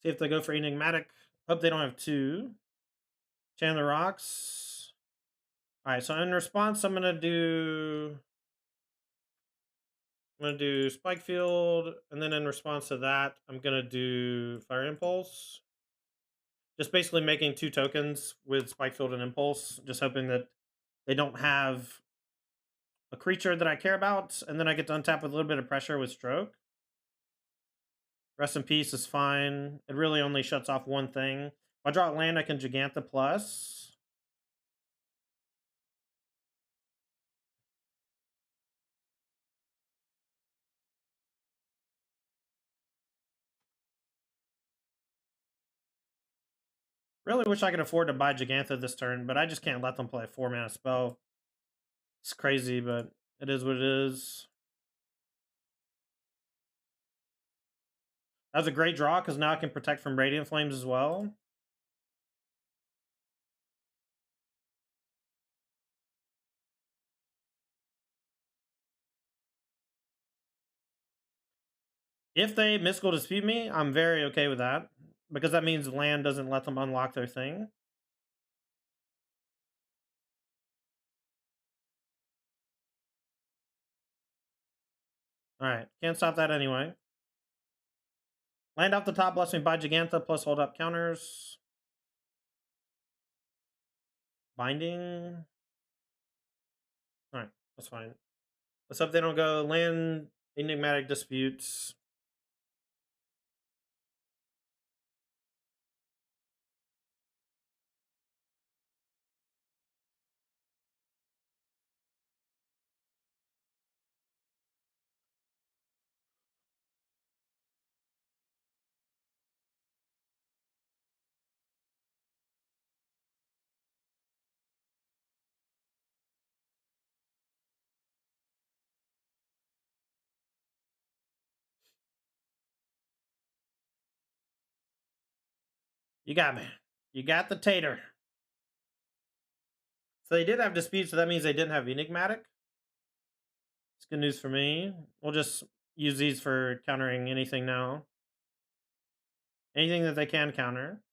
See if they go for enigmatic. Hope they don't have 2. Chain the rocks. Alright, so in response, I'm gonna do Spike Field, and then in response to that, I'm gonna do Fire Impulse. Just basically making 2 tokens with Spike Field and Impulse, just hoping that they don't have a creature that I care about, and then I get to untap with a little bit of pressure with Stroke. Rest in Peace is fine. It really only shuts off one thing. If I draw a land, I can Giganta plus. Really wish I could afford to buy Gigantha this turn, but I just can't let them play a 4-mana spell. It's crazy, but it is what it is. That was a great draw, because now I can protect from Radiant Flames as well. If they Mystical Dispute me, I'm very okay with that, because that means land doesn't let them unlock their thing. Alright, can't stop that anyway. Land off the top lets me buy Gigantha plus hold up counters. Binding. Alright, that's fine. Let's hope they don't go land Enigmatic Disputes. You got me. You got the tater. So they did have disputes, so that means they didn't have Enigmatic. It's good news for me. We'll just use these for countering anything now. Anything that they can counter.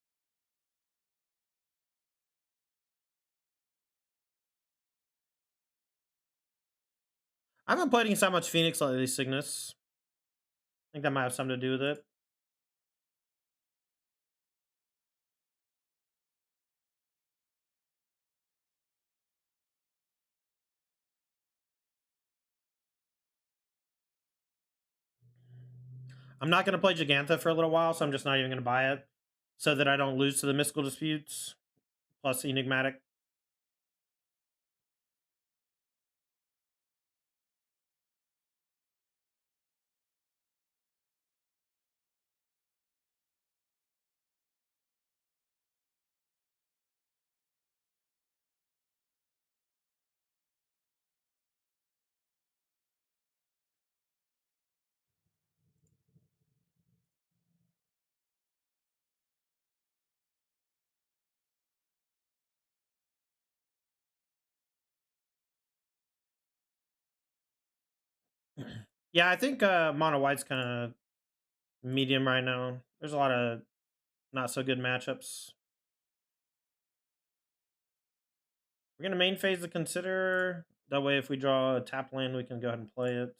I've been playing so much Phoenix lately, Cygnus. I think that might have something to do with it. I'm not going to play Gigantha for a little while, so I'm just not even going to buy it, so that I don't lose to the Mystical Disputes, plus Enigmatic. Yeah, I think Mono White's kind of medium right now. There's a lot of not so good matchups. We're gonna main phase the Consider. That way, if we draw a tap land, we can go ahead and play it.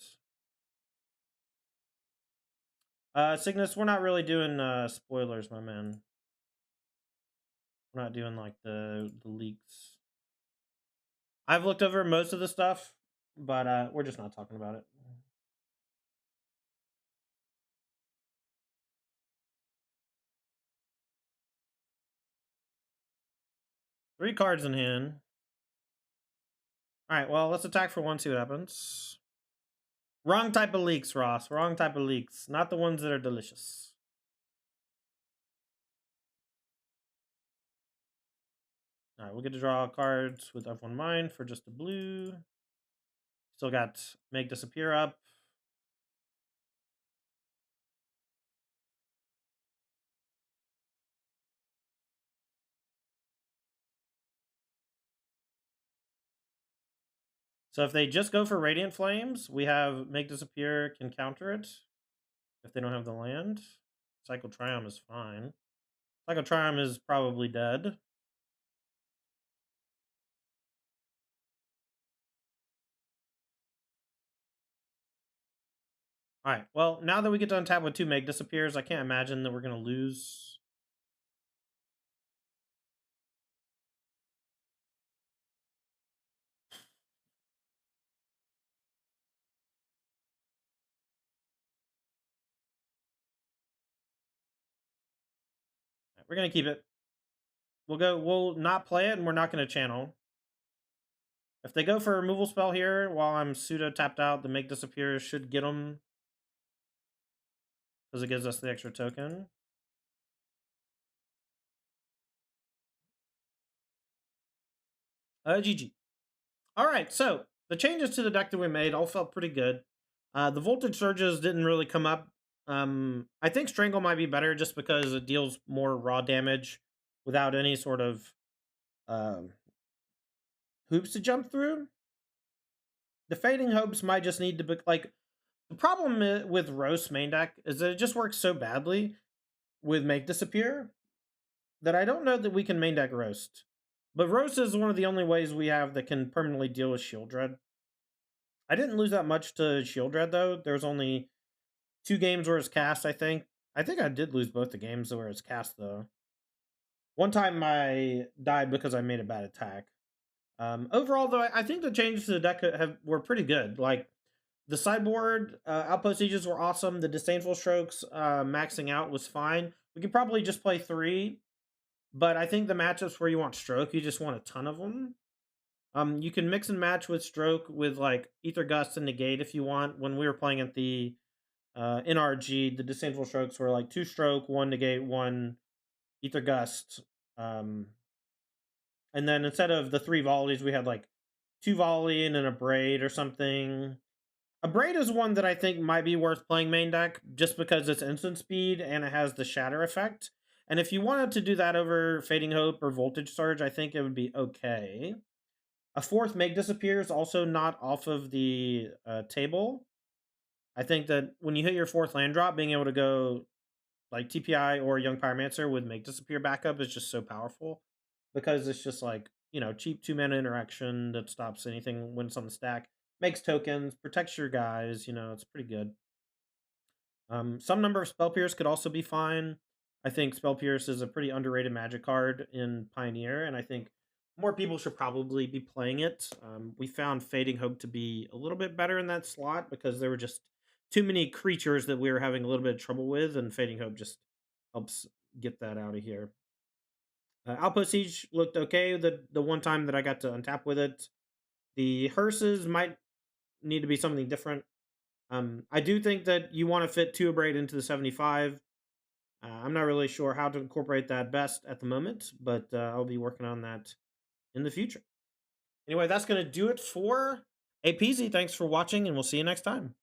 Cygnus, we're not really doing spoilers, my man. We're not doing like the leaks. I've looked over most of the stuff, but we're just not talking about it. Three cards in hand. All right, well, let's attack for 1, see what happens. Wrong type of leaks, Ross. Wrong type of leaks. Not the ones that are delicious. All right, we'll get to draw cards with F1 Mind for just a blue. Still got Make Disappear up. So if they just go for Radiant Flames, we have Make Disappear can counter it if they don't have the land. Psychotrium is fine. Psychotrium is probably dead. Alright, well, now that we get to untap with 2 Make Disappears, I can't imagine that we're gonna lose. We're gonna keep it. We'll not play it, and we're not gonna channel. If they go for a removal spell here, while I'm pseudo tapped out, the Make Disappear should get them. Because it gives us the extra token. GG. Alright, so the changes to the deck that we made all felt pretty good. The voltage surges didn't really come up. I think Strangle might be better just because it deals more raw damage without any sort of hoops to jump through. The Fading Hopes might just need to be like. The problem with Roast main deck is that it just works so badly with Make Disappear that I don't know that we can main deck Roast. But Roast is one of the only ways we have that can permanently deal with Shield Dread. I didn't lose that much to Shield Dread, though. There's only 2 games where it's cast, I think. I think I did lose both the games where it's cast, though. One time I died because I made a bad attack. Overall, though, I think the changes to the deck were pretty good. Like, the sideboard outpost sieges were awesome. The disdainful strokes maxing out was fine. We could probably just play 3, but I think the matchups where you want stroke, you just want a ton of them. You can mix and match with stroke with like Ether Gust and Negate if you want. When we were playing at the NRG, the disdainful strokes were like 2 stroke, 1 Negate, 1 Ether Gust. And then instead of the 3 volleys, we had like 2 volley and then a braid or something. A braid is one that I think might be worth playing main deck just because it's instant speed and it has the shatter effect. And if you wanted to do that over Fading Hope or Voltage Surge, I think it would be okay. A 4th Make Disappear is also not off of the table. I think that when you hit your 4th land drop, being able to go like TPI or Young Pyromancer with Make Disappear backup is just so powerful because it's just like, cheap 2-mana interaction that stops anything when it's on the stack, makes tokens, protects your guys, it's pretty good. Some number of Spell Pierce could also be fine. I think Spell Pierce is a pretty underrated magic card in Pioneer, and I think more people should probably be playing it. We found Fading Hope to be a little bit better in that slot because there were just too many creatures that we were having a little bit of trouble with, and Fading Hope just helps get that out of here. Outpost Siege looked okay the one time that I got to untap with it. The hearses might need to be something different. I do think that you want to fit 2 Abrade into the 75. I'm not really sure how to incorporate that best at the moment, but I'll be working on that in the future. Anyway, that's going to do it for APZ. Thanks for watching, and we'll see you next time.